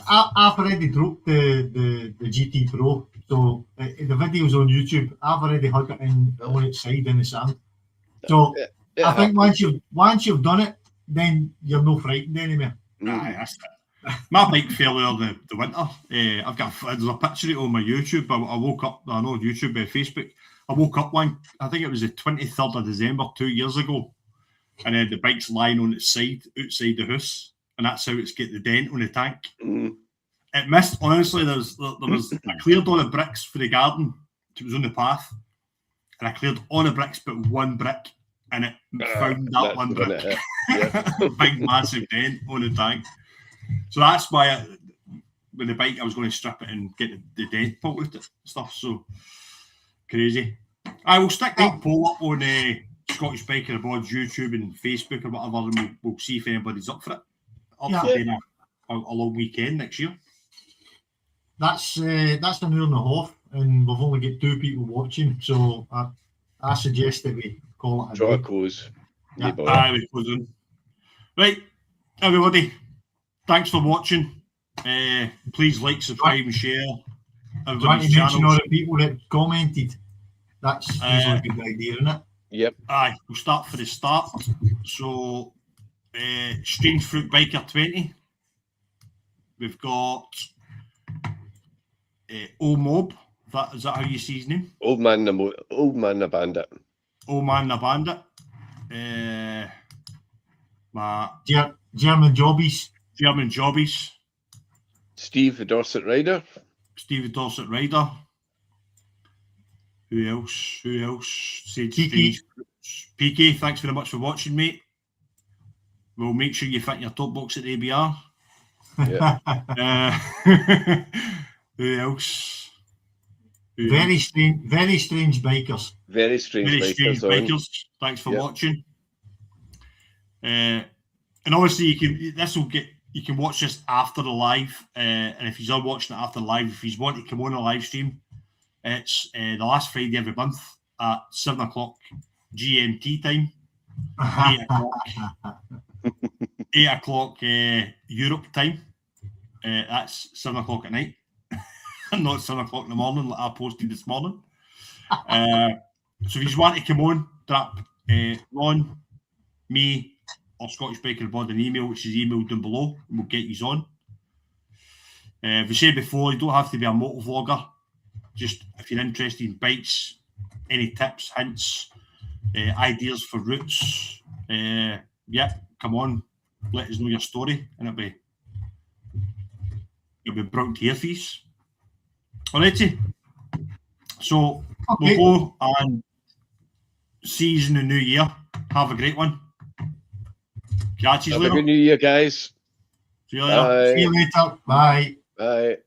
I've already dropped the GT Pro, so the video's on YouTube. I've already had it on its side in the sand. So I think once you've done it, then you're no frightened anymore. Aye, that's it. My bike fell over the winter. There's a picture of it on my YouTube. I woke up, I know YouTube, Facebook. I woke up I think it was the 23rd of December 2 years ago, and then the bike's lying on its side outside the house, and that's how it's get the dent on the tank. It missed. Honestly, there was I cleared all the bricks for the garden. It was on the path, and I cleared all the bricks but one brick, and it found that one brick. Big massive dent on the tank. So that's why with the bike I was going to strip it and get the dent pulled out and stuff. So crazy. I will stick that poll up on Scottish Biker Abroad's YouTube and Facebook or whatever, and we'll see if anybody's up for it. For being a long weekend next year. That's an hour and a half, and we've only got 2 people watching, so I suggest that we call it a Draw day. close. We close on. Right, everybody. Thanks for watching. Please like, subscribe, and share. Trying to mention all the people that commented. That's usually a good idea, isn't it? Yep. Aye, we'll start for the start. So, Strange Fruit Biker 20. We've got Old Mob. Is that how you see his name? Old Man the Bandit. Old Man the Bandit. German Jobbies. German Jobbies. Steve the Dorset Rider. Steve the Dorset Rider. Who else? Said PK. PK, thanks very much for watching, mate. We'll make sure you fit your top box at the ABR. Yeah. Who else? Very strange bikers. Very strange bikers. Thanks for watching. And obviously you can watch this after the live, and if he's not watching it after the live, if he's want to come on a live stream, it's the last Friday every month at 7 o'clock GMT time, 8 o'clock Europe time. That's 7 o'clock at night, not 7 o'clock in the morning like I posted this morning. So if you want to come on, drop Ron, me, or Scottish Biker Abroad an email, which is emailed down below, and we'll get you on. As we said before, you don't have to be a motovlogger. Just if you're interested in bikes, any tips, hints, ideas for routes, come on, let us know your story, and it'll be brought to your fees. Alrighty. So we'll go and see you in the new year. Have a great one. Catch you later. Have a good New Year, guys. See you later. See you later. Bye. Bye.